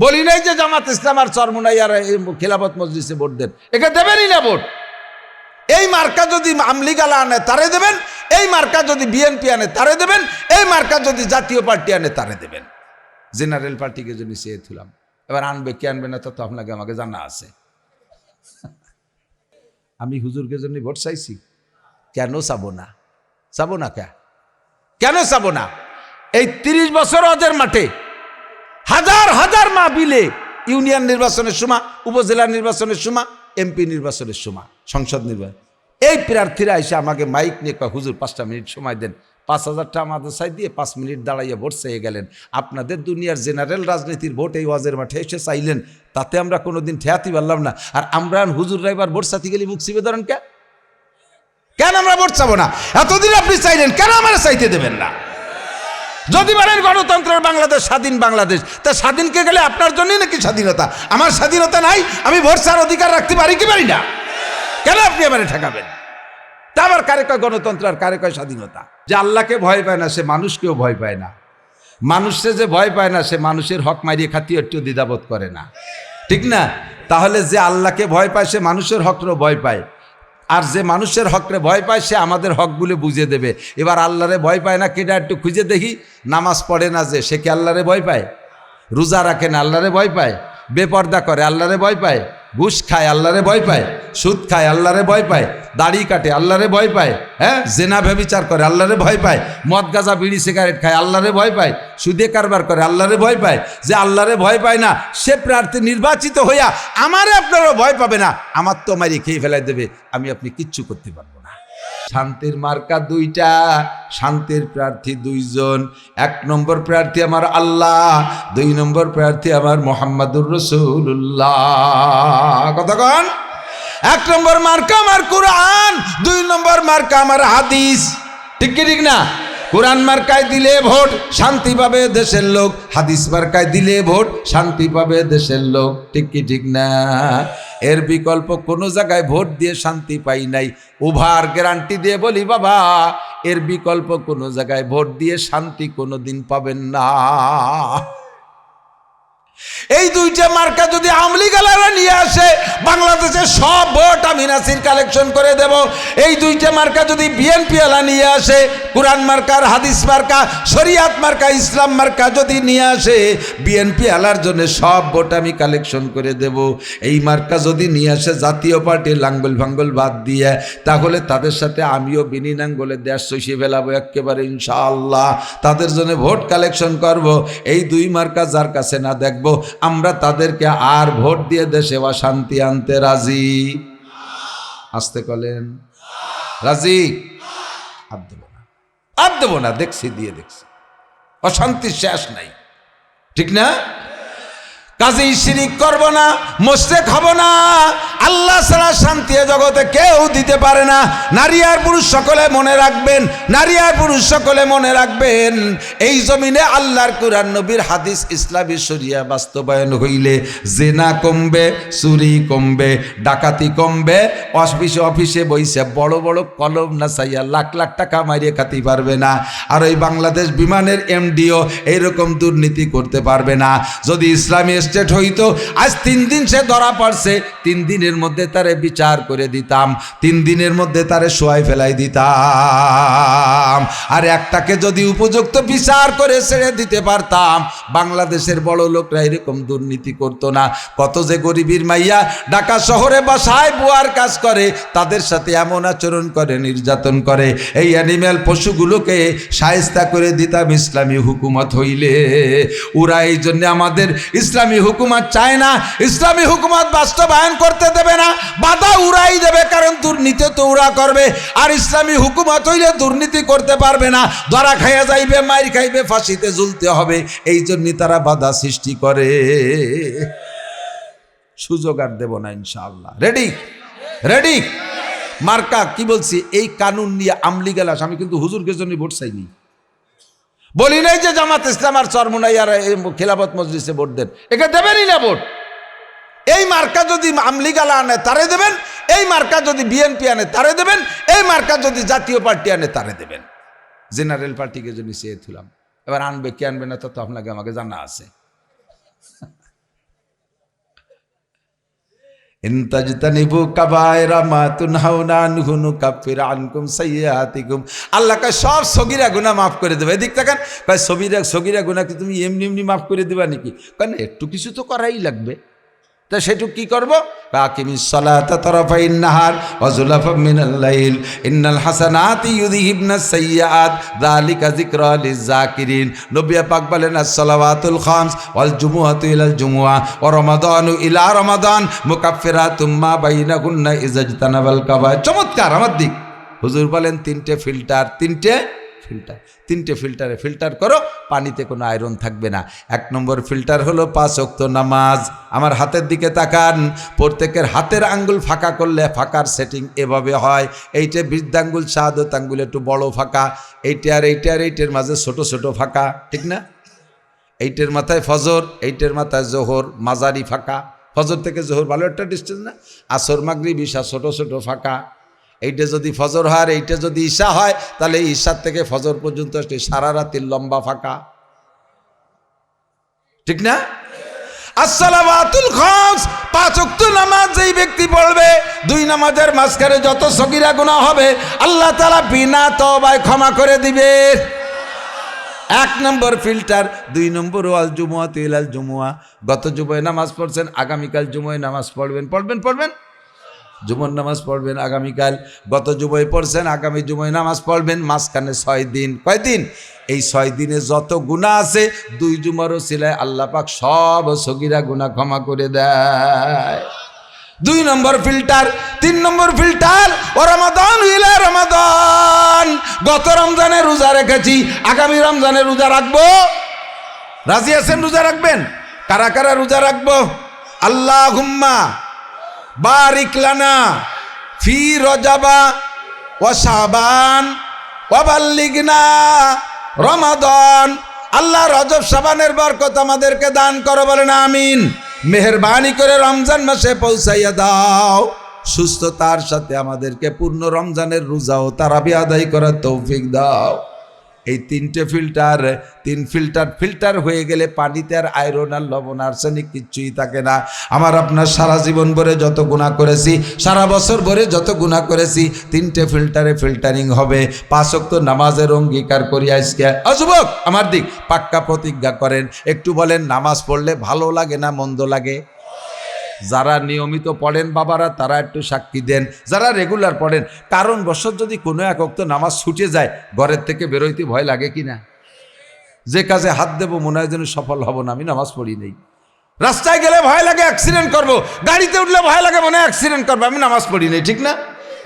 বলি নাই যে জামাত ইসলাম আর চরমোনাই আর খেলাফত মজলিসে ভোট দেন, একে দেবেনই না ভোট। এই মার্কা যদি আমলি গালা আনে তারে দেবেন, এই মার্কা যদি বিএনপি আনে তারে দেবেন, এই মার্কা যদি জাতীয় পার্টি আনে তারে দেবেন। জেনারেল পার্টিকে যদি চেয়ে তুলাম, এবার আনবে কি আনবে না তা তো আপনাকে আমাকে জানা আছে। আমি হুজুরকে জন্য ভোট চাইছি, কেন চাবো না? চাবো না কেন চাবো না? এই 30 বছর অজের মাঠে হাজার হাজার মাহফিলে ইউনিয়ন নির্বাচনের সময়, উপজেলা নির্বাচনের সময়, এমপি নির্বাচনের সময়, সংসদ নির্বাচন, এই প্রার্থীরা এসে আমাকে মাইক নিয়ে কয় হুজুর 5টা মিনিট সময় দেন। 5,000 টাকা আমাদের সাই দিয়ে 5 মিনিট দাঁড়াইয়া ভোট চেয়ে গেলেন। আপনাদের দুনিয়ার জেনারেল রাজনীতির ভোট এই ওয়াজের মাঠে এসে চাইলেন, তাতে আমরা কোনোদিন ঠেয়াতে পারলাম না। আর আমরা হুজুররা এবার ভোট চাইতে গেলে মুখ চিবে ধরেন কেন আমরা ভোট চাবো না? এতদিন আপনি চাইলেন, কেন আমরা চাইতে দেবেন না? যদি বলেন গণতন্ত্রের বাংলাদেশ, স্বাধীন বাংলাদেশ, তা স্বাধীনকে গেলে আপনার জন্যই নাকি স্বাধীনতা? আমার স্বাধীনতা নাই? আমি ভোট চাওয়ার অধিকার রাখতে পারি কি পারি না? কেন আপনি আমারে ঠেকাবেন? তা আবার কারে কয় গণতন্ত্র আর কারে কয় স্বাধীনতা? যে আল্লাহকে ভয় পায় না সে মানুষকেও ভয় পায় না, মানুষকে যে ভয় পায় না সে মানুষের হক মারিয়ে খাতিয়ে একটু দ্বিধাবোধ করে না, ঠিক না? তাহলে যে আল্লাহকে ভয় পায় সে মানুষের হকরেও ভয় পায়, আর যে মানুষের হকরে ভয় পায় সে আমাদের হকগুলো বুঝে দেবে। এবার আল্লাহরে ভয় পায় না কেটা একটু খুঁজে দেখি। নামাজ পড়ে না যে, সে কি আল্লাহরে ভয় পায়? রোজা রাখে না, আল্লাহরে ভয় পায়? বেপর্দা করে, আল্লাহরে ভয় পায়? ঘুষ খায়, আল্লাহরে ভয় পায়? সুদ খায়, আল্লাহরে ভয় পায়? দাড়ি কাটে, আল্লাহরে ভয় পায়? হ্যাঁ, জেনা ব্যভিচার করে, আল্লাহরে ভয় পায়? মদ গাঁজা বিড়ি সিগারেট খায়, আল্লাহরে ভয় পায়? সুদে কারবার করে, আল্লাহরে ভয় পায়? যে আল্লাহরে ভয় পায় না সে প্রার্থী নির্বাচিত হইয়া আমারে আপনারও ভয় পাবে না, আমার তো মারি খেয়ে ফেলাই দেবে, আমি আপনি কিচ্ছু করতে পারবো না। শান্তির মার্কা 2টা, শান্তির প্রার্থী 2 জন। 1 নম্বর প্রার্থী আমার আল্লাহ, 2 নম্বর প্রার্থী আমার মুহাম্মাদুর রাসূলুল্লাহ। কতক্ষণ? 1 নম্বর মার্কা আমার কোরআন, 2 নম্বর মার্কা আমার হাদিস। ঠিক কি ঠিক না? কোরআন মার্কায় দিলে ভোট শান্তি পাবে দেশের লোক, হাদিস মার্কায় দিলে ভোট শান্তি পাবে দেশের লোক। ঠিক কি ঠিক না? এর বিকল্প কোনো জায়গায় ভোট দিয়ে শান্তি পাই নাই। ওভার গ্যারান্টি দিয়ে বলি বাবা, এর বিকল্প কোনো জায়গায় ভোট দিয়ে শান্তি কোনোদিন পাবেন না। এই 2টা মার্কা যদি আমলি গালারা নিয়ে আসে, বাংলাদেশের সব ভোট আমি নাসির কালেকশন করে দেব। এই 2টা মার্কা যদি বিএনপি আলা নিয়ে আসে, কোরআন মার্কার, হাদিস মার্কা, শরিয়াত মার্কা, ইসলাম মার্কা যদি নিয়ে আসে, বিএনপি আলার জন্য সব ভোট আমি কালেকশন করে দেব। এই মার্কা যদি নিয়ে আসে জাতীয় পার্টির লাঙ্গল ভাঙ্গল বাদ দিয়ে, তাহলে তাদের সাথে আমিও বিনি নাঙ্গলে দেশ চষিয়ে ফেলাবো একেবারে ইনশাআল্লাহ। তাদের জন্য ভোট কালেকশন করব। এই 2 মার্কা যার কাছে না দেখব, আমরা তাদেরকে আর ভোট দিয়ে দেশে শান্তি আনতে রাজি। আসতে কলেন রাজি? আর দেব না, দেখছি দিয়ে দেখছি অশান্তির শেষ নাই, ঠিক না? কাজেই শিরিক করব না, মুশরিক হব না। আল্লাহ ছাড়া শান্তি জগতে কেউ দিতে পারে না। নারী আর পুরুষ সকলে মনে রাখবেন, নারী আর পুরুষ সকলে মনে রাখবেন, এই জমিনে আল্লাহর কুরআন, নবীর হাদিস, ইসলামী শরিয়া বাস্তবায়ন হইলে জেনা কমবে, চুরি কমবে, ডাকাতি কমবে। অফিসে বইসে বড় বড় কলম নাচাইয়া লাখ লাখ টাকা মারিয়ে খাতে পারবে না। আর ওই বাংলাদেশ বিমানের এমডিও এইরকম দুর্নীতি করতে পারবে না। যদি ইসলামী স্টেট হইতো, আজ 3 দিন সে ধরা পড়ছে, 3 দিনের মধ্যে তারে বিচার করে দিতাম, 3 দিনের মধ্যে তারে শোয়াই ফেলাই দিতাম। আর একটাকে যদি উপযুক্ত বিচার করে ছেড়ে দিতে পারতাম, বাংলাদেশের বড় লোকরা এরকম দুর্নীতি করতো না। কত যে গরিবের মাইয়া ঢাকা শহরে বাসায় বুয়ার কাজ করে, তাদের সাথে এমন আচরণ করে, নির্যাতন করে। এই অ্যানিম্যাল পশুগুলোকে শায়েস্তা করে দিতাম ইসলামী হুকুমত হইলে। ওরা এই জন্য আমাদের ইসলামী হুকুমত চায় না, ইসলামী হুকুমত বাস্তবায়ন করতে দেবে না, বাধা উড়াই দেবে। কারণ দুর্নীতি তো ওরা করবে, আর ইসলামী হুকুমত হইলে দুর্নীতি করতে পারবে না, ধরা খাইয়া যাইবে, মাইর খাইবে, ফাঁসিতে ঝুলতে হবে। এই জন্য তারা বাধা সৃষ্টি করে। সুযোগ আর দেব না ইনশাআল্লাহ। রেডি? রেডি? মার্কা কি বলছি, এই কানুন নিয়ে আমলি গেলাস। আমি কিন্তু হুজুরকে জন্য ভোট চাইনি, বলি নাই যে জামাত ইসলাম আর চরমোনাই আর খেলাফত মজলিসে ভোট দেন, একে দেবেনই না ভোট। এই মার্কা যদি আমলি গালা আনে তারে দেবেন, এই মার্কা যদি বিএনপি আনে তারে দেবেন, এই মার্কা যদি জাতীয় পার্টি আনে তারে দেবেন। জেনারেল পার্টিকে যদি চেয়ে তুলাম, এবার আনবে কি আনবে না তা তো আপনাকে আমাকে জানা আছে। ইনতাজতানিবু কাবায়রা মা তুনহাউনা আনহু নুকাফির আনকুম সাইয়্যাতিকুম। আল্লাহ কয় সব সগীরা গুনাহ মাফ করে দেবে। এদিক তাকান, কয় সগীরা গুনাহ কি তুমি এমনি এমনি মাফ করে দিবা নাকি? কয় না, একটু কিছু তো করাই লাগবে। তা সেটুকু কি করবো? আকিমিস সালাতা তারাফাইন নাহার ওয়া যুলাফাম মিনাল লাইল ইন্নাল হাসানাতি ইউযহিবনাস সাইয়্যাত যালিকা যিকরা লিয-যাকিরিন। নবী পাক বলেন আস-সালাওয়াতুল খামস ওয়াল জুমুআতু ইলাল জুমুআ ওয়া রমাদানু ইলা রমাদান মুকাফফিরাতুম মা বাইনাহুন্না ইযাজতানাবাল কাবায়। চমৎকার আমার দিক। হুজুর বলেন তিনটে ফিল্টারে ফিল্টার করো, পানিতে কোনো আয়রন থাকবে না। 1 নম্বর ফিল্টার হলো 5 ওয়াক্ত নামাজ। আমার হাতের দিকে তাকান, প্রত্যেকের হাতের আঙ্গুল ফাঁকা করলে ফাঁকার সেটিং এভাবে হয়। এইটা বৃদ্ধাঙ্গুল, শাহাদত আঙ্গুল একটু বড় ফাঁকা, এইটার মাঝে ছোট ছোট ফাঁকা, ঠিক না? এইটার মাথায় ফজর, এইটার মাথায় জোহর, মাঝারি ফাঁকা। ফজর থেকে জোহর ভালো একটা ডিস্টেন্স না? আসর মাগরিব ঈশা ছোট ছোট ফাঁকা। এইটা যদি ফজর হয়, এইটা যদি ঈশা হয়, তাহলে ঈশার থেকে ফজর পর্যন্ত সারা রাতের লম্বা ফাঁকা, ঠিক না? আসসালাওয়াতুল খামস, 5 ওয়াক্ত নামাজ যেই ব্যক্তি পড়বে, 2 নামাজের মাঝখানে যত সগীরা গুনাহ হবে আল্লাহ তাআলা বিনা তওবায় ক্ষমা করে দিবে। 1 নম্বর ফিল্টার। 2 নম্বর ওয়াল জুমুআতু ইলাল জুমুআ। গত জুমায় নামাজ পড়ছেন, আগামীকাল জুমায় নামাজ পড়বেন। জুমার নামাজ পড়বেন আগামীকাল। গত জুমায় পড়ছেন, আগামী জুমায় নামাজ পড়বেন। মাঝখানে 6 দিন। কয়দিন? এই 6 দিনে যত গুনাহ আছে 2 জুমার ওসিলায় আল্লাহ পাক সব সগীরা গুনাহ ক্ষমা করে দেয়। 2 নম্বর ফিল্টার। 3 নম্বর ফিল্টার ও রমাদান ইলা রমাদান। গত রমজানে রোজা রেখেছি, আগামী রমজানে রোজা রাখবো। রাজি আছেন? রোজা রাখবেন? কারা কারা রোজা রাখবো? আল্লাহুম্মা বারিক লানা ফি রজাবা ওয়া শাবান ওয়া বাল্লিগনা রমাদান। আল্লাহ রজব শাবানের বরকত আমাদেরকে দান করো, বলেন আমিন। মেহেরবানি করে রমজান মাসে পৌঁছাইয়া দাও। সুস্থতার সাথে আমাদেরকে পূর্ণ রমজানের রোজাও তারাবি আদায় করার তৌফিক দাও। এই 3টে ফিল্টার হয়ে গেলে পানিতে আর আয়রন আর লবণ আর্সেনিক কিচ্ছুই থাকে না। আমার আপনার সারা জীবন ভরে যত গুনাহ করেছি, সারা বছর ভরে যত গুনাহ করেছি, 3টে ফিল্টারে ফিল্টারিং হবে। 5 ওয়াক্ত নামাজের অঙ্গীকার করি আজকে। যুবক আমার দিক, পাক্কা প্রতিজ্ঞা করেন। একটু বলেন, নামাজ পড়লে ভালো লাগে না মন্দ লাগে? যারা নিয়মিত পড়েন বাবারা, তারা একটু সাক্ষী দেন। যারা রেগুলার পড়েন, কারণবশত যদি কোনো 1 ওয়াক্ত নামাজ ছুটে যায়, ঘরের থেকে বেরোইতে ভয় লাগে কি না? যে কাজে হাত দেবো মনে হয় যেন সফল হব না, আমি নামাজ পড়ি নেই। রাস্তায় গেলে ভয় লাগে অ্যাক্সিডেন্ট করবো, গাড়িতে উঠলে ভয় লাগে মনে হয় অ্যাক্সিডেন্ট করবো, আমি নামাজ পড়ি নেই, ঠিক না?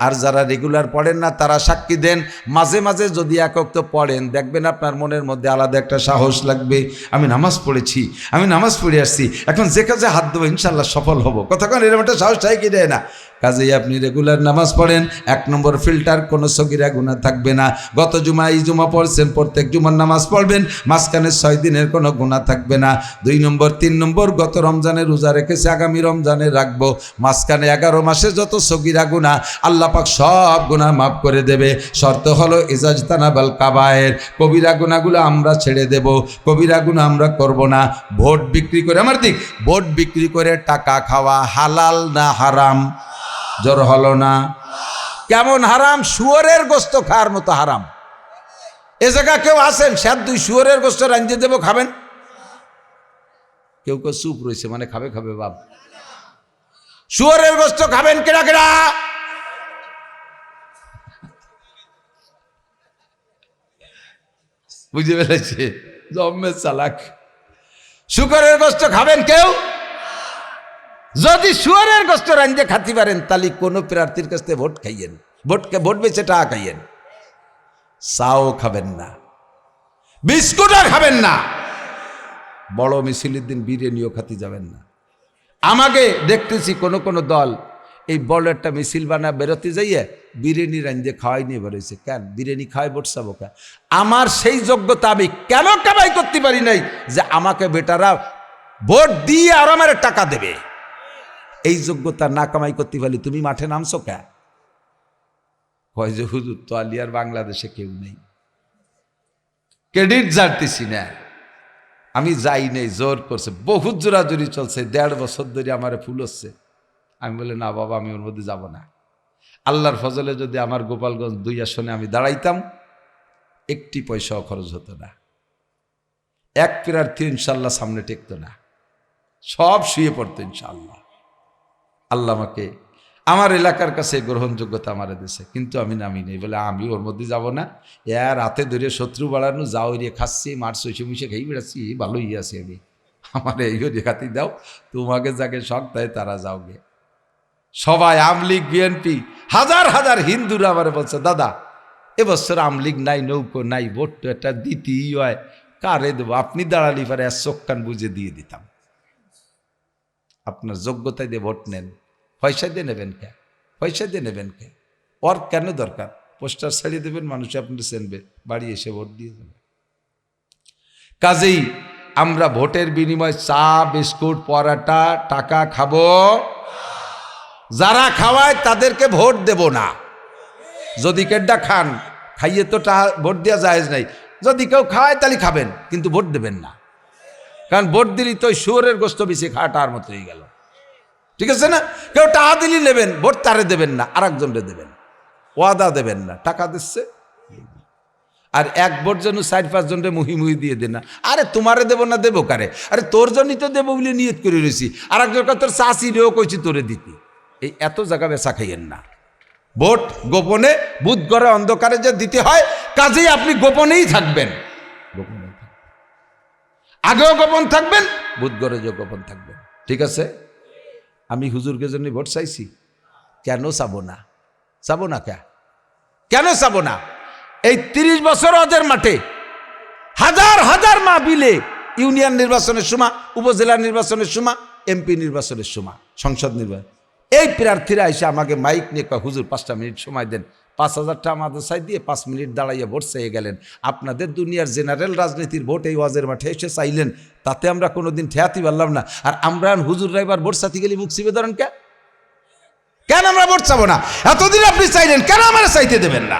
আর যারা রেগুলার পড়েন না, তারা সাক্ষী দেন। মাঝে মাঝে যদি 1 ওয়াক্ত পড়েন, দেখবেন আপনার মনের মধ্যে আলাদা একটা সাহস লাগবে। আমি নামাজ পড়েছি, আমি নামাজ পড়ে আসছি, এখন যে কাজে হাত দেবো ইনশাল্লাহ সফল হব। কতক্ষণ এরকম একটা সাহস চাই কি দেয় না? কাজেই আপনি রেগুলার নামাজ পড়েন। 1 নম্বর ফিল্টার, কোনো সগীরা গুনাহ থাকবে না। গত জুমা এই জুমা পড়ছেন, প্রত্যেক জুমার নামাজ পড়বেন, মাঝখানে 6 দিনের কোনো গুনাহ থাকবে না। 2 নম্বর 3 নম্বর, গত রমজানে রোজা রেখেছে, আগামী রমজানে রাখবো। মাঝখানে 11 মাসে যত সগীরা গুনাহ আল্লাহ পাক সব গুনাহ মাফ করে দেবে। শর্ত হলো ইজাজতানাবাল কাবায়ের। কবিরা গুনাহগুলো আমরা ছেড়ে দেব, কবিরা গুনাহ আমরা করব না। ভোট বিক্রি করে, আমার দিক, ভোট বিক্রি করে টাকা খাওয়া হালাল না হারাম? জোর হলো না? কেমন হারাম? শুয়োরের গোস্ত খাওয়ার মতো হারাম। এ জায়গা কেউ আসেন, স্যার 2 শুয়োরের গোস্ত রাঁধিয়ে দেবো, খাবেন? কেউ চুপ রয়েছে, মানে খাবে বাপ। শুয়োরের গোস্ত খাবেন কেডা কেডা? বুঝে ফেলেছে, জম্মে চালাক। শুকরের গোস্ত খাবেন কেউ? যদি শুয়োরের গোস্ত রাঁধে খাতে পারেন, তাহলে কোনো প্রার্থীর কাছ থেকে ভোট খাইয়েন, ভোট বেচে টাকা খাইয়েন। চাও খাবেন না, বিস্কুটও খাবেন না। বড় মিছিলের দিন বিরিয়ানিও খাতে যাবেন না। আমাকে দেখতেছি কোন দল এই বড় একটা মিছিল বানা বেরোতে যাইয়ে বিরিয়ানি রাঁধে খাওয়াই নিয়ে বেরোইছে। কেন বিরিয়ানি খাওয়াই ভোট চাবো? কেন? আমার সেই যোগ্যতা আমি কেন কামাই করতে পারি নাই যে আমাকে বেটারা ভোট দিয়ে আর আমার টাকা দেবে? এই যোগ্যতা না কামাই করতে পারলে তুমি মাঠে নামছো কে? কয় যে হুজুর তো আলিয়ার বাংলাদেশে কেউ নেই, ক্রেডিট জানতেছি না। আমি যাই নেই, জোর করছে, বহুত জোরাজুরি চলছে, 1.5 বছর ধরে আমার ফুল হচ্ছে। আমি বলি না বাবা, আমি ওর মধ্যে যাব না। আল্লাহর ফজলে যদি আমার গোপালগঞ্জ 2 আসনে আমি দাঁড়াইতাম, একটি পয়সাও খরচ হতো না, এক প্রার্থী ইনশাল্লাহ সামনে টেকতো না, সব শুয়ে পড়তো ইনশাআল্লাহ। আল্লাহ আমাকে আমার এলাকার কাছে গ্রহণযোগ্যতা আমার দিয়েছে, কিন্তু আমি নামি নেই বলে আমি ওর মধ্যে যাব না। এর হাতে ধরে শত্রু বাড়ানো, যাও এরিয়ে খাচ্ছি, মার সইসে মুসে খেয়ে বেড়াচ্ছি, ভালোই আছে আমি, আমার এই রেখাতি দাও, তোমাকে যাকে শখ দেয় তারা যাও গে। সবাই আমলিগ বিএনপি, হাজার হাজার হিন্দুরা আমার বলছে, দাদা এবছর আমলিগ নাই, নৌকো নাই, ভোট তো একটা দিতেই হয়, কারে দেবো? আপনি দাঁড়ালি পারে চোখ কান বুঝে দিয়ে দিতাম। আপনার যোগ্যতায় দিয়ে ভোট নেন, পয়সা দিয়ে নেবেন কে? পয়সা দিয়ে নেবেন কে? ওর কেন দরকার? পোস্টার ছাড়িয়ে দেবেন, মানুষ আপনার চেনবে, বাড়ি এসে ভোট দিয়ে দেবে। কাজেই আমরা ভোটের বিনিময়ে চা, বিস্কুট, পরাটা, টাকা খাবো। যারা খাওয়ায় তাদেরকে ভোট দেব না। যদি কেডা খান, খাইয়ে তো ভোট দেওয়া জায়েজ নাই। যদি কেউ খাওয়ায় তাহলে খাবেন, কিন্তু ভোট দেবেন না। কারণ ভোট দিলি তো শুয়োরের গোস্ত বেশি খাওয়াটার মতো হয়ে গেল, ঠিক আছে না? কেউ টাকা দিলি নেবেন, ভোট তারে দেবেন না, আর একজনকে দেবেন, ওয়াদা দেবেন না। টাকা দিচ্ছে আর এক ভোট যেন 4-5 জনকে মুহি দিয়ে দেন না। আরে তোমারে দেবো না, দেবো কারে? আরে তোর জন্যই তো দেবো বলে নিয়ত করে রয়েছি, আর একজনকে তোর চাষি রেও কইছি তোরে দিতি। এই এত জায়গা বেচা খাইয়েন না। ভোট গোপনে, বুথ ঘরে অন্ধকারে যে দিতে হয়, কাজেই আপনি গোপনেই থাকবেন, গোপনে আগেও গোপন থাকবেন, বুথ ঘরে যে গোপন থাকবেন, ঠিক আছে? আমি হুজুরকে জন্য ভোট চাইছি, কেন চাবো না? চাবো না কেন চাবো না? এই 30 বছর ওদের মাঠে হাজার হাজার মা বিলে, ইউনিয়ন নির্বাচনের সময়, উপজেলা নির্বাচনের সময়, এমপি নির্বাচনের সময়, সংসদ নির্বাচন, এই প্রার্থীরা এসে আমাকে মাইক নিয়ে কয়, হুজুর 5টা মিনিট সময় দেন। 5,000 টাকা আমাদের সাই দিয়ে 5 মিনিট দাঁড়াইয়া ভোট চাইয়ে গেলেন। আপনাদের দুনিয়ার জেনারেল রাজনীতির ভোট এই ওয়াজের মাঠে এসে চাইলেন, তাতে আমরা কোনোদিন ঠেয়াতি পারলাম না। আর আমরা হুজুররা এবার ভোট চাইতে গেলে মুখ চিবে ধরেন কেন আমরা ভোট চাবো না? এতদিন আপনি চাইলেন, কেন আমরা চাইতে দেবেন না?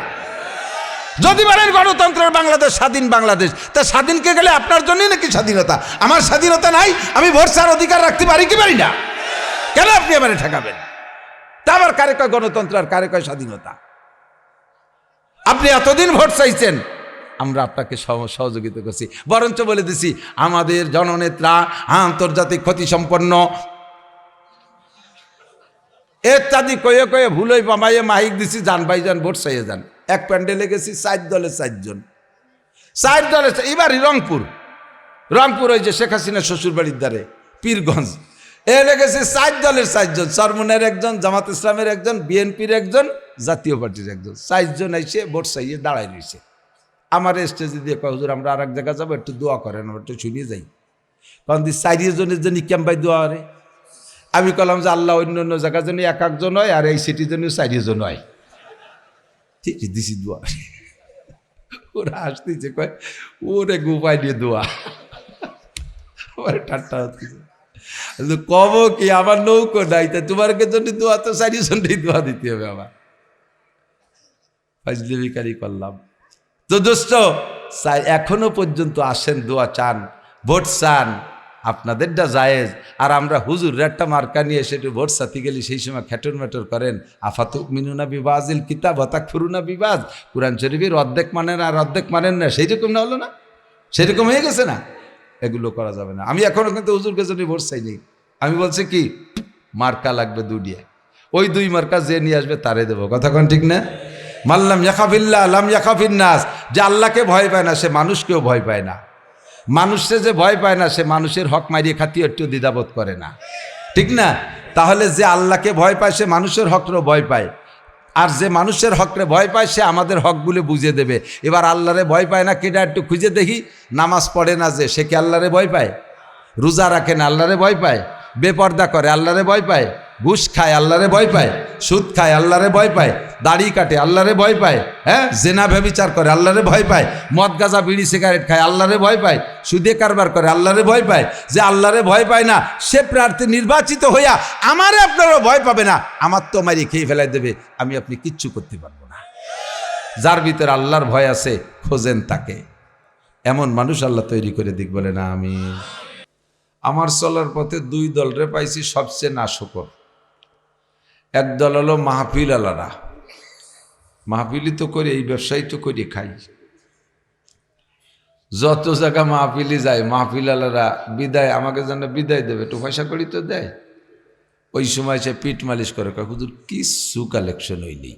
যদি বলেন গণতন্ত্রের বাংলাদেশ, স্বাধীন বাংলাদেশ, তা স্বাধীনকে গেলে আপনার জন্যই নাকি স্বাধীনতা? আমার স্বাধীনতা নাই, আমি ভোট চাওয়ার অধিকার রাখতে পারি কি পারি না? কেন আপনি আমার ঠেকাবেন? তা আবার কারে কয় গণতন্ত্র আর কারে কয় স্বাধীনতা? আপনি এতদিন ভোট চাইছেন, আমরা আপনাকে সহযোগিতা করছি, বরঞ্চ বলে দিছি আমাদের জননেত্রা আন্তর্জাতিক খ্যাতিসম্পন্ন ইত্যাদি কয়ে কয়ে ভুলই পামাইয়ে মাইক দিছি, যান ভাই যান ভোট চাইয়ে যান। এক প্যান্ডেলে গেছি 4 দলে 4 জন, 4 দলে। এবারই রংপুর ওই যে শেখ হাসিনা শ্বশুর বাড়ির দ্বারে পীরগঞ্জ, এনে গেছে 4 দলের 4 জন, চরমনের একজন, জামাত ইসলামের একজন, বিএনপির একজন, জাতীয় পার্টির একজন, 4 জন এসে ভোট চাইয়ে দাঁড়ায় রয়েছে। আমার স্টেজে দিয়ে কয়, হুজুর আমরা আর এক জায়গায় যাবো, একটু দোয়া করেন, আমরা একটু শুনিয়ে যাই। কারণ 4 জনের জন্য ক্যাম্পাই দোয়া করে। আমি কলাম যে আল্লাহ অন্য অন্য জায়গার জন্য 1 জন হয়, আর এই সিটির জন্য 4 জন হয়। ঠিক দিছি দোয়া। ওরা আসতেছে, কয় ওরে গোপাই দিয়ে দোয়া, ঠাট্টা হচ্ছে। কব কি আমার নৌকো নাই, তা তোমার জন্য দোয়া তো 4 জনই দোয়া দিতে হবে। আমার ফাজলিবিকারি করলাম তো দোস্ত, এখনো পর্যন্ত আসেন, দোয়া চান, ভোট চান, আপনাদেরটা জায়েজ। আর আমরা হুজুর একটা মার্কা নিয়ে সেটা ভোট চাতে গেলে সেই সময় খেটর মেটর করেন, আফাতুক মিনুনা বিবাজিল কিতাব হতাক ফুরুনা বিবাজ, কোরআন শরীফের অর্ধেক মানেন আর অর্ধেক মানেন না, সেইরকম না হলো না? সেরকম হয়ে গেছে না? এগুলো করা যাবে না। আমি এখনো কিন্তু হুজুরকে জন্য ভোট চাইনি। আমি বলছি কি, মার্কা লাগবে 2টা, ওই 2 মার্কা যে নিয়ে আসবে তারে দেবো। কথা কোন ঠিক না? মাল্লাম ইয়াখাফিল্লাহ লাম ইয়াখাফিন নাস, যে আল্লাহকে ভয় পায় না সে মানুষকেও ভয় পায় না। মানুষে যে ভয় পায় না সে মানুষের হক মারিয়ে খাতিয়ে একটু দ্বিধাবোধ করে না, ঠিক না? তাহলে যে আল্লাহকে ভয় পায় সে মানুষের হকরেও ভয় পায়, আর যে মানুষের হকরে ভয় পায় সে আমাদের হকগুলো বুঝে দেবে। এবার আল্লাহরে ভয় পায় না কেটা একটু খুঁজে দেখি। নামাজ পড়ে না যে, সে কি আল্লাহরে ভয় পায়? রোজা রাখে না, আল্লাহরে ভয় পায়? বেপর্দা করে, আল্লাহরে ভয় পায়? ঘুষ খায়, আল্লাহরে ভয় পায়? সুদ খায়, আল্লাহরে ভয় পায়? দাড়ি কাটে, আল্লাহরে ভয় পায়? হ্যাঁ, জেনা ব্যভিচার করে, আল্লাহরে ভয় পায়? মদ গাঁজা বিড়ি সিগারেট খায়, আল্লাহরে ভয় পায়? সুদে কারবার করে, আল্লাহরে ভয় পায়? যে আল্লাহরে ভয় পায় না সে প্রার্থী নির্বাচিত হইয়া আমারে আপনারও ভয় পাবে না, আমার তো মারি খেয়ে ফেলাই দেবে, আমি আপনি কিচ্ছু করতে পারবো না। যার ভিতরে আল্লাহর ভয় আছে খোঁজেন তাকে, এমন মানুষ আল্লাহ তৈরি করে দিক, বলে না আমি। আমার চলার পথে 2 দলরে পাইছি সবচেয়ে নাশকর। একদল হলো মাহফিল আলারা, মাহফিলই তো করি, এই ব্যবসায়ী তো করি খাই। যত জায়গা মাহফিলি যায় মাহফিল আলারা বিদায়, আমাকে যেন বিদায় দেবে, একটু পয়সা করি তো দেয়। ওই সময় সে পিঠ মালিশ করে, হুজুর কিছু কালেকশন হইনি,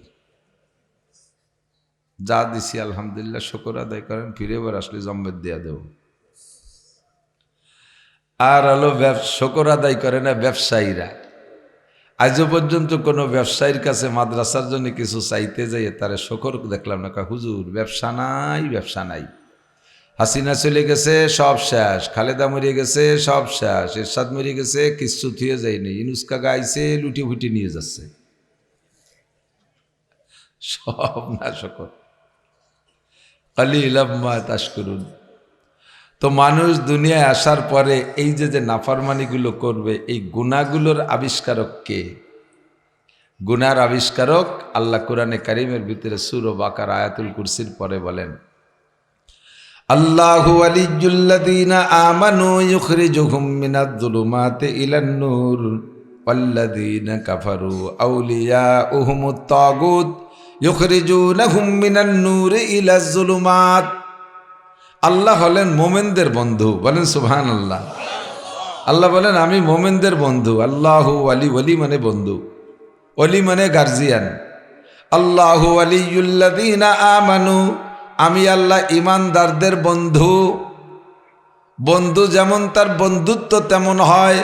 যা দিছি আলহামদুলিল্লাহ শুকর আদায় করেন, ফিরে এবার আসলে জম্মের দেয়া দেব। আর হলো শুকর আদায় করে না ব্যবসায়ীরা। আজও পর্যন্ত কোনো ব্যবসায়ীর কাছে মাদ্রাসার জন্য কিছু চাইতে যাইয়ে তারে শুকর দেখলাম না, হুজুর ব্যবসা নাই, ব্যবসা নাই। হাসিনা চলে গেছে সব শেষ, খালেদা মরিয়ে গেছে সব শেষ, এরশাদ মরিয়ে গেছে কিচ্ছু থুয়ে যায়নি, ইনুস্কা গাইছে লুটি ফুটি নিয়ে যাচ্ছে, সব না শুকর। আলিলাম্মা তাশকুরুন। তো মানুষ দুনিয়ায় আসার পরে এই যে নাফরমানিগুলো করবে, এই গুনাহগুলোর আবিষ্কারক কে? গুনার আবিষ্কারক আল্লাহ কোরআনে কারীমের ভিতরে সূরা বাকারা আয়াতুল কুরসির পরে বলেন, আল্লাহু ওয়ালিয়্যুল্লাযীনা আমানু ইউখরিজুহুম মিনাজ-যুলুমাতি ইলান-নূর ওয়াল্লাযীনা কাফারু আউলিয়াউহুমুত তাগুত ইউখরিজুনাহুম মিনান-নূরি ইলাজ-যুলুমাত। আল্লাহ হলেন মোমেনদের বন্ধু, বলেন সুবহানাল্লাহ। আল্লাহ বলেন আমি মোমেনদের বন্ধু। আল্লাহু ওয়ালি, ওয়ালি মানে বন্ধু, ওয়ালি মানে গার্জিয়ান। আল্লাহু ওয়ালিয়্যুল্লাযীনা আমানু, আমি আল্লাহ ইমানদারদের বন্ধু। বন্ধু যেমন তার বন্ধুত্ব তেমন হয়,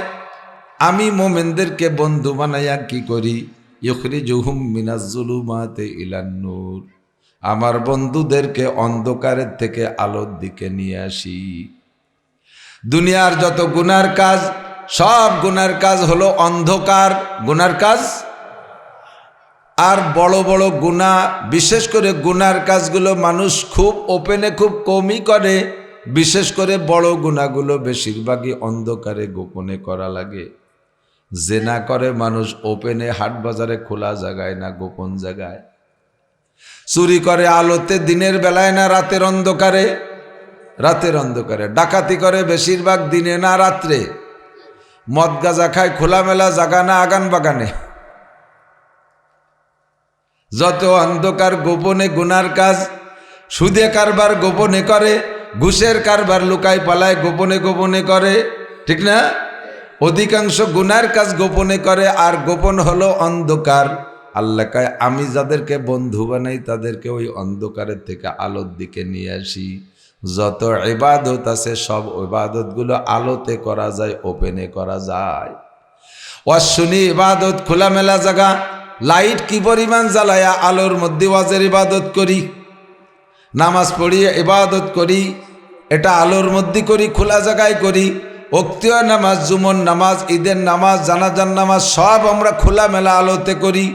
আমি মোমেনদেরকে বন্ধু বানাইয়া কি করি? ইউখরিজুহুম মিনাজ-যুলুমাতি ইলান-নূর, আমার বন্ধুদেরকে অন্ধকারের থেকে আলোর দিকে নিয়ে আসি। দুনিয়ার যত গুনার কাজ, সব গুনার কাজ হলো অন্ধকার গুনার কাজ। আর বড় বড় গুনাহ, বিশেষ করে গুনার কাজগুলো মানুষ খুব ওপেনে খুব কমই করে, বিশেষ করে বড় গুনাহগুলো বেশিরভাগই অন্ধকারে গোপনে করা লাগে। জেনা করে মানুষ ওপেনে, হাট বাজারে খোলা জায়গায় না, গোপন জায়গায়। চুরি করে আলোতে, দিনের বেলায় না রাতের অন্ধকারে, রাতের অন্ধকারে। ডাকাতি করে বেশিরভাগ দিনে না রাত্রে। মদ গাঁজা খায় খোলামেলা জায়গা না আগান বাগানে। যত অন্ধকার গোপনে গুনার কাজ, সুদে কারবার গোপনে করে, ঘুষের কারবার লুকায় পালায় গোপনে গোপনে করে, ঠিক না? অধিকাংশ গুনার কাজ গোপনে করে, আর গোপন হলো অন্ধকার। আল্লাহ কয় আমি যাদেরকে বন্ধু বানাই তাদেরকে ওই অন্ধকারের থেকে আলোর দিকে নিয়ে আসি। যত ইবাদত আছে সব ইবাদতগুলো আলোতে করা যায়, ওপেনে করা যায়। ওয়াসুনি ইবাদত খোলামেলা জায়গা, লাইট কি পরিমাণ জ্বালায়া আলোর মধ্যে ওয়াজের ইবাদত করি, নামাজ পড়িয়ে ইবাদত করি, এটা আলোর মধ্যে করি, খোলা জায়গায় করি। ওক্তীয় নামাজ, জুমন নামাজ, ঈদের নামাজ, জানাজার নামাজ সব আমরা খোলামেলা আলোতে করি।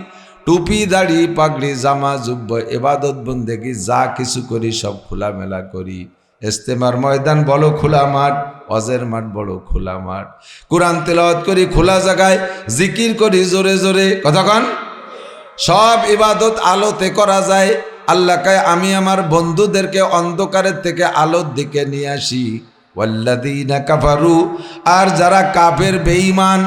টুপি দাড়ি পাগড়ি জামা জুব্ব ইবাদত বন্দেগী যা কিছু করি সব খোলামেলা করি। ইস্তেমার ময়দান বড় খোলা মাঠ, ওয়াজের মাঠ বড় খোলা মাঠ। কোরআন তেলাওয়াত করি খোলা জায়গায়, জিকির করি জোরে জোরে, কতক্ষণ? সব ইবাদত আলোতে করা যায়। আল্লাহ কয় আমি আমার বন্ধুদেরকে অন্ধকারের থেকে আলোর দিকে নিয়ে আসি। ওয়াল্লাযীনা কাফারু, আর যারা কাফের বেঈমান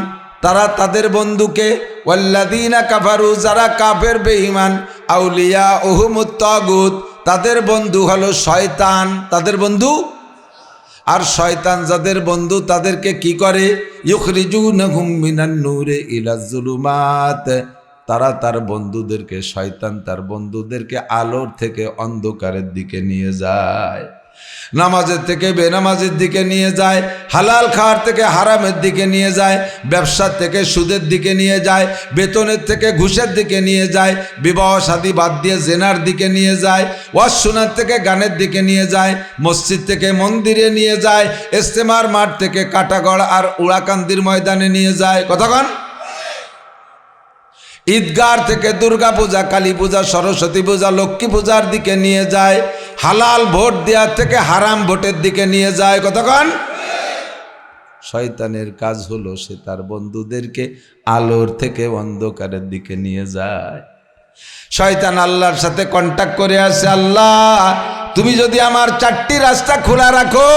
তারা তাদের বন্ধুকে, ওয়াল্লাযীনা কাফারু যারা কাফের বেঈমান, আউলিয়াউহুমুত তাগুত তাদের বন্ধু হলো শয়তান, তাদের বন্ধু। আর শয়তান যাদের বন্ধু তাদেরকে কি করে? ইউখরিজুনাহুম মিনান-নূরি ইলাজ-যুলুমাত, তারা তার বন্ধুদেরকে, শয়তান তার বন্ধুদেরকে আলোর থেকে অন্ধকারের দিকে নিয়ে যায়, নামাজের থেকে বেনামাজের দিকে নিয়ে যায়, হালাল খাওয়ার থেকে হারামের দিকে নিয়ে যায়, ব্যবসার থেকে সুদের দিকে নিয়ে যায়, বেতনের থেকে ঘুষের দিকে নিয়ে যায়, বিবাহ শাদী বাদ দিয়ে জেনার দিকে নিয়ে যায়, ওয়াজ শোনার থেকে গানের দিকে নিয়ে যায়, মসজিদ থেকে মন্দিরে নিয়ে যায়, ইস্তেমার মাঠ থেকে কাটাগড় আর উড়াকান্দির ময়দানে নিয়ে যায়, কতক্ষণ? ঈদগাহ থেকে দুর্গা পূজা, কালী পূজা, সরস্বতী পূজা, লক্ষ্মী পূজার দিকে নিয়ে যায়, হালাল ভোট দেওয়ার থেকে হারাম ভোটের দিকে নিয়ে যায়, কতক্ষণ? শয়তানের কাজ হলো সে তার বন্ধুদেরকে আলোর থেকে অন্ধকারের দিকে নিয়ে যায়। শয়তান আল্লাহর সাথে কন্ট্যাক্ট করে আসে, আল্লাহ তুমি যদি আমার 4টি রাস্তা খোলা রাখো,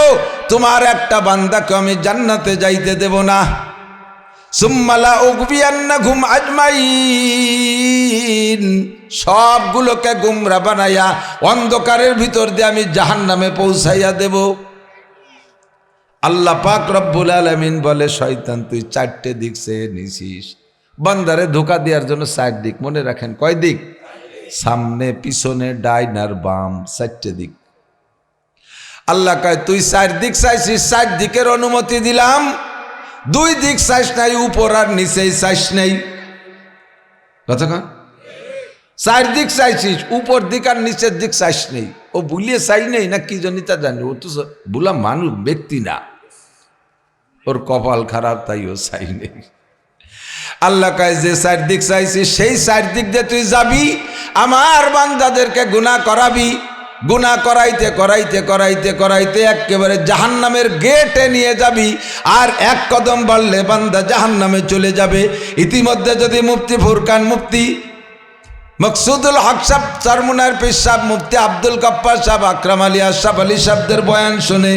তোমার একটা বান্দাকে আমি জান্নাতে যাইতে দেব না। সুম্মা লাউগবিয়ান্নাহুম আজমাইন, সবগুলোকে গুমরা বানাইয়া অন্ধকারের ভিতর দিয়ে আমি জাহান্নামে পৌঁছাইয়া দেব। আল্লাহ পাক রব্বুল আলামিন বলে, শয়তান তুই চারটে দিক চেয়ে নিছিস। বান্দারে ধোঁকা দেওয়ার জন্য চার দিক, মনে রাখেন কয় দিক? সামনে, পিছনে, ডাইন আর বাম, চারটে দিক। আল্লাহ কয় তুই চার দিক চাইছিস, চার দিকের অনুমতি দিলাম। দুই দিক চাইস নাই, উপর আর নিচেই চাইস নাই। কথা কন, চার দিক চাইছিস, উপর দিক আর নিচের দিক চাইস নেই। ও ভুলিয়ে চাই নেই না কি জানি তা জানি, ও তো ভুলা মানুষ, ব্যক্তি না, ওর কপাল খারাপ তাই ও চাই নেই। আল্লাহ কয় যে চার দিক চাইছিস সেই চার দিক দিয়ে তুই যাবি, আমার বান্দাদেরকে গুনাহ করাবি। গুনাহ করাইতে করাইতে করাইতে করাইতে একেবারে জাহান্নামের গেটে নিয়ে যাবি, আর এক কদম বাড়লে বান্দা জাহান্নামে চলে যাবে। ইতিমধ্যে যদি মুফতি ফুরকান, মুফতি মকসুদুল হক সাহেব, চরমুনার পীর সাহেব, মুফতি আব্দুল গফফার সাহেব, আকরাম আলী আশরাফ আলী সাহেবদের বয়ান শুনে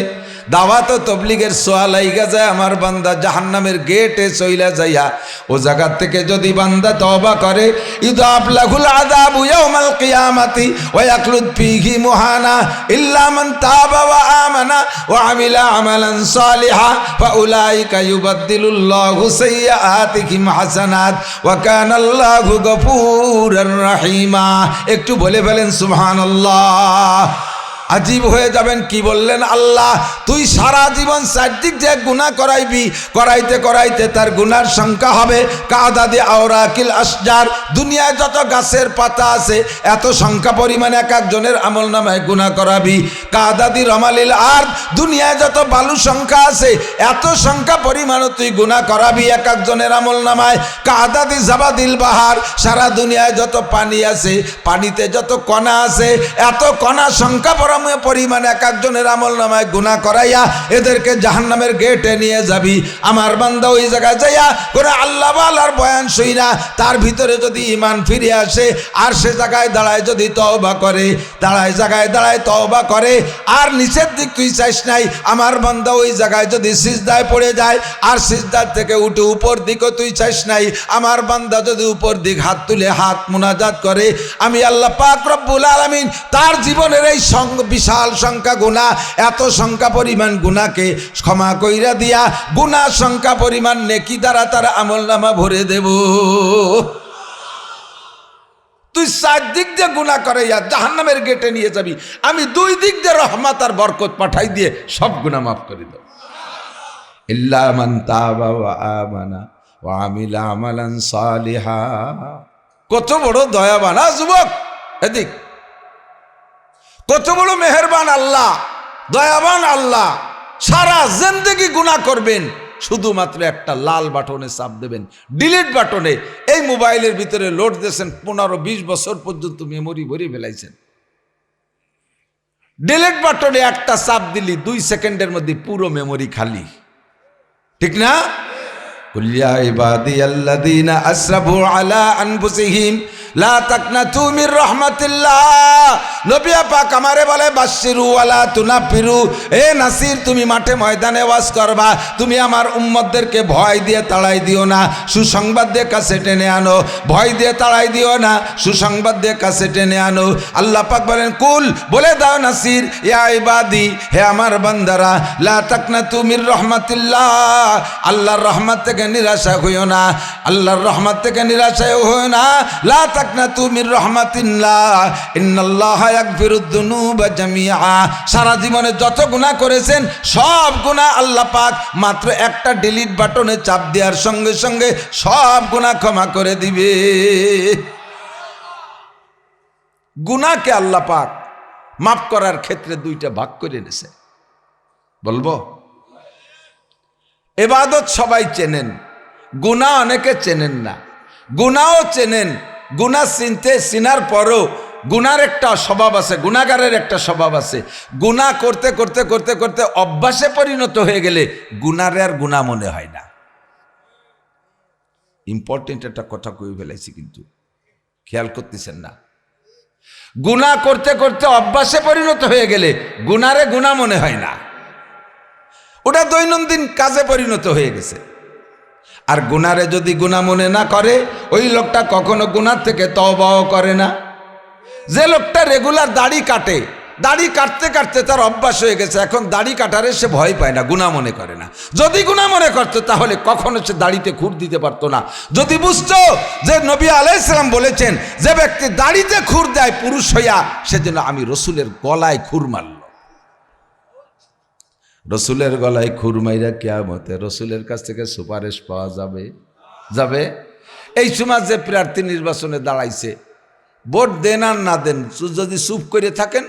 দাওয়াত ও তবলিগের সোয়াল আইগা যায়, আমার বান্দা জাহান্নামের গেটে চইলা যাইয়া ও জায়গা থেকে যদি বান্দা তওবা করে, ইদাফ লাহুল আযাবু ইয়াউমাল কিয়ামাতি ওয়া ইয়াখলুদ ফীহি মুহানা ইল্লা মান তাবা ওয়া আমানা ওয়া আমিলা আমালান সালিহা ফাউলাইকা ইউবাদদিলুল্লাহু সাইয়্যাতিহিম হাসানাত ওয়া কানাল্লাহু গফুরুর রহিমা। একটু বলে ফেলেন সুবহানাল্লাহ। আজীব হয়ে যাবেন, কি বললেন আল্লাহ? তুই সারা জীবন চারদিক যে গুনাহ করাইবি, করাইতে করাইতে তার গুনার সংখ্যা হবে কাদাদি আওরাকিল আশজার। দুনিয়ায় যত গাছের পাতা আছে এত সংখ্যা পরিমাণ এক একজনের আমল নামায় গুনাহ করাবি। কাদাদি রমালিল আরদ, দুনিয়ায় যত বালু সংখ্যা আছে এত সংখ্যা পরিমাণও তুই গুনাহ করাবি এক একজনের আমল নামায়। কাদাদি জাবাদিল বাহার, সারা দুনিয়ায় যত পানি আছে, পানিতে যত কণা আছে এত কণা সংখ্যা পরিমাণ এক একজনের আমল নামায় গুনাহ করাইয়া এদেরকে জাহান্নামের গেটে নিয়ে যাবি। আমার বান্দা ওই জায়গায় যাইয়া করে আল্লাহ ওয়ালার বয়ান শুইনা তার ভিতরে যদি ঈমান ফিরে আসে, আর সে জায়গায় দাঁড়ায় যদি তওবা করে, দাঁড়ায় জায়গায় দাঁড়ায় তওবা করে, আর নিচের দিক তুই চাইস নাই, আমার বান্দা ওই জায়গায় যদি সিজদায় পড়ে যায়, আর সিজদার থেকে উঠে উপর দিকও তুই চাইস নাই, আমার বান্দা যদি উপর দিক হাত তুলে হাত মুনাজাত করে, আমি আল্লাহ পাক রব্বুল আলামিন তার জীবনের এই বিশাল সংখ্যা গুনাহ, এত সংখ্যা পরিমাণ গুনাহকে ক্ষমা কইরা দিয়া গুনাহ সংখ্যা পরিমাণ নেকি দ্বারা তার আমলনামা ভরে দেব। তুই চার দিক দিয়ে গুনাহ করাইয়া জাহান্নামের গেটে নিয়ে যাবি, আমি দুই দিক দিয়ে রহমত আর বরকত পাঠাই দিয়ে সব গুনাহ মাফ করে দেব। ইল্লা মান তাবা ওয়া আমানা ওয়া আমিলা আমালান সালিহা। কত বড় দয়াবান যুবক, এদিক কত বড় মেহেরবান আল্লাহ, দয়াবান আল্লাহ। সারা জিন্দেগি গুনাহ করবেন, শুধুমাত্র একটা লাল বাটনে চাপ দেবেন, ডিলিট বাটনে। এই মোবাইলের ভিতরে লোড দিয়েছেন, 15-20 বছর পর্যন্ত মেমোরি ভরে ফেলাইছেন। ডিলিট বাটনে একটা চাপ দিলি 2 সেকেন্ডের মধ্যে পুরো মেমোরি খালি, ঠিক না? কুল ইয়া ইবাদিয়াল্লাযীনা আসরাফু আলা আনফুসিহিম লা তাকনাতু মির রাহমাতিল্লাহ। নবী পাক আমারে বলে বাশশিরু ওয়ালা তুনাফিরু। এ নাসির, তুমি মাঠে ময়দানে ওয়াজ করবা, তুমি আমার উম্মতদেরকে ভয় দিয়ে তাড়াই দিও না, সুসংবাদ দিয়ে কাছে টেনে আনো। ভয় দিয়ে তাড়াই দিও না, সুসংবাদ দিয়ে কাছে টেনে আনো। আল্লাহ পাক বলেন কুল, বলে দাও নাসির, ইয়া ইবাদি, হে আমার বান্দারা, লা তাকনাতু মির রাহমাতিল্লাহ, আল্লাহর রহমত থেকে নিরাশা হইও না, আল্লাহর রহমত থেকে নিরাশা হইও না। লা তাকনাতু মির রাহমাতিল্লাহ ইন্নাল্লাহা ইয়াগফিরুদ যুনুবা জামিআ। সারা জীবনে যত গুনাহ করেছেন সব গুনাহ আল্লাহ পাক মাত্র একটা ডিলিট বাটনে চাপ দেওয়ার সঙ্গে সঙ্গে সব গুনাহ ক্ষমা করে দিবে। গুনাহকে আল্লাহ পাক মাফ করার ক্ষেত্রে দুইটা ভাগ করে এনেছে। বলবো, ইবাদত সবাই চেনেন, গুনাহ অনেকে চেনেন না। গুনাহও চেনেন, গুনাহ চিনার পরও গুনার একটা স্বভাব আছে, গুনাহগারের একটা স্বভাব আছে। গুনাহ করতে করতে করতে করতে অভ্যাসে পরিণত হয়ে গেলে গুনারে আর গুনাহ মনে হয় না। ইম্পর্টেন্ট একটা কথা কই ফেলাইছি, কিন্তু খেয়াল করতেছেন না। গুনাহ করতে করতে অভ্যাসে পরিণত হয়ে গেলে গুনারে গুনাহ মনে হয় না, ওটা দৈনন্দিন কাজে পরিণত হয়ে গেছে। আর গুনারে যদি গুনাহ মনে না করে ওই লোকটা কখনো গুনাহ থেকে তওবাও করে না। যে লোকটা রেগুলার দাড়ি কাটে, দাড়ি কাটতে কাটতে তার অভ্যাস হয়ে গেছে, এখন দাড়ি কাটারে সে ভয় পায় না, গুনাহ মনে করে না। যদি গুনাহ মনে করতো তাহলে কখনো সে দাড়িতে খুর দিতে পারতো না। যদি বুঝতো যে নবী আলাইহিস সালাম বলেছেন যে ব্যক্তি দাড়িতে খুর দেয় পুরুষ হইয়া, সেজন্য আমি রসুলের গলায় খুর মারল। রসুলের গলায় খুর মাইরা কিয়ামতে রসুলের কাছ থেকে সুপারিশ পাওয়া যাবে। এই সময় যে প্রার্থী নির্বাচনে দাঁড়াইছে, ভোট দেন আর না দেন, যদি চুপ করে থাকেন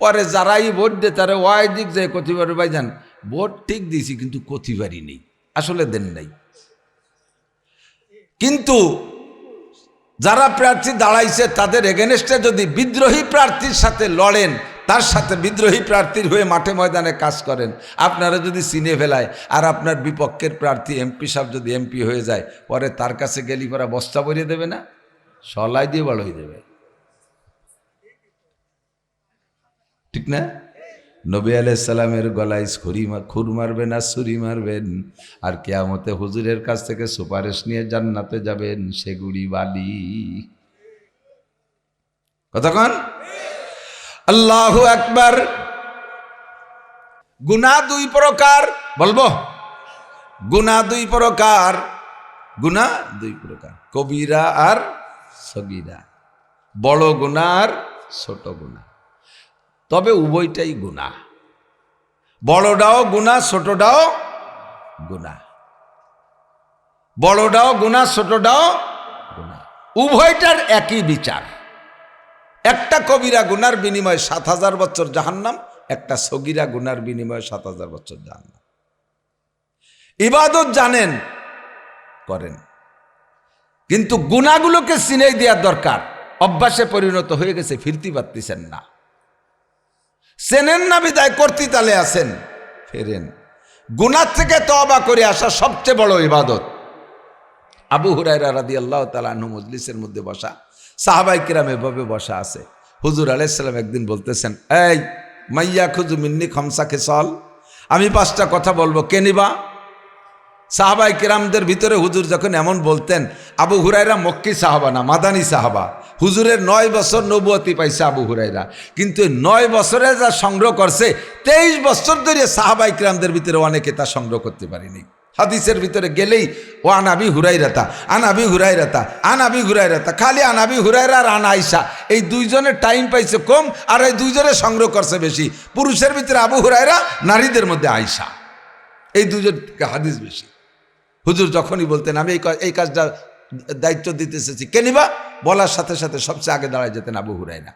পরে যারাই ভোট দে তারা ওয়াই দিক যায় কতিবারে ভাইজান ভোট ঠিক দিয়েছি কিন্তু কতিবারই নেই, আসলে দেন নাই। কিন্তু যারা প্রার্থী দাঁড়াইছে তাদের এগেনস্টে যদি বিদ্রোহী প্রার্থীর সাথে লড়েন, তার সাথে বিদ্রোহী প্রার্থীর হয়ে মাঠে ময়দানে কাজ করেন, আপনারা যদি চিনে ফেলায় আর আপনার বিপক্ষের প্রার্থী এমপি সাহেব যদি এমপি হয়ে যায়, পরে তার কাছে গেলি পরা বস্তা ভরিয়ে দেবে না, সলাই দিয়ে বড় হয়ে দেবে, ঠিক না? নবী আলাইহিস সালামের গলায় খুর মারবেন আর ছুরি মারবেন, আর কিয়ামতে হুজুরের কাছ থেকে সুপারিশ নিয়ে জান্নাতে যাবেন, সেগুড়ি বালি। কতক্ষণ? আল্লাহু আকবার। গুনাহ দুই প্রকার, বলবো গুনাহ দুই প্রকার, গুনাহ দুই প্রকার, কবিরা আর সগীরা, বড় গুনাহ আর ছোট গুনাহ। তবে উভয়টাই গুনাহ, বড়টাও গুনাহ ছোটটাও গুনাহ, বড়টাও গুনাহ ছোটটাও গুনাহ, উভয়টার একই বিচার। একটা কবিরা গুনার বিনিময়ে ৭,০০০ বছর জাহান্নাম, একটা সগীরা গুনার বিনিময়ে ৭,০০০ বছর জাহান্নাম। ইবাদত জানেন করেন, কিন্তু গুনাহগুলোকে চিনেই দেওয়ার দরকার। অভ্যাসে পরিণত হয়ে গেছে, ফিরতে পারতেছেন না, চেনেন না বিদায় করতে তালে আছেন, ফেরেন। গুনাহ থেকে তওবা করে আসা সবচেয়ে বড় ইবাদত। আবু হুরায়রা রাদিয়াল্লাহু তাআলা আনহু মজলিসের মধ্যে বসা, সাহাবায়ে কিরাম এভাবে বসা আছে। হুজুর আলাইহিস সালাম একদিন বলতেছেন, এই মাইয়া খুজু মিন্নি খামসা খিসাল, আমি 5টা কথা বলবো, কে নিবা? সাহাবায়ে কিরামদের ভিতরে হুজুর যখন এমন বলতেন, আবু হুরায়রা মক্কি সাহাবা না, মাদানী সাহাবা। হুজুরের 9 বছর নবুয়তি পাইছে আবু হুরায়রা, কিন্তু 9 বছরে যা সংগ্রহ করছে 23 বছর ধরে সাহাবায়ে কিরামদের ভিতরে অনেকে তা সংগ্রহ করতে পারেনি। হাদিসের ভিতরে গেলেই ও আনাবি হুরাইরাতা, আনাবি হুরাইরাতা, আনাবি হুরাইরাতা, খালি আনাবি হুরাইরা আর আনা আয়েশা, এই দুইজনের টাইম পাইছে কম, আর এই দুইজনের সংগ্রহ করছে বেশি। পুরুষের ভিতরে আবু হুরায়রা, নারীদের মধ্যে আয়েশা, এই দুজনকে হাদিস বেশি। হুজুর যখনই বলতেন আমি এই কাজটা দায়িত্ব দিতে এসেছি, কে নিবা? বলার সাথে সাথে সবচেয়ে আগে দাঁড়ায় যেতেন আবু হুরায়রা।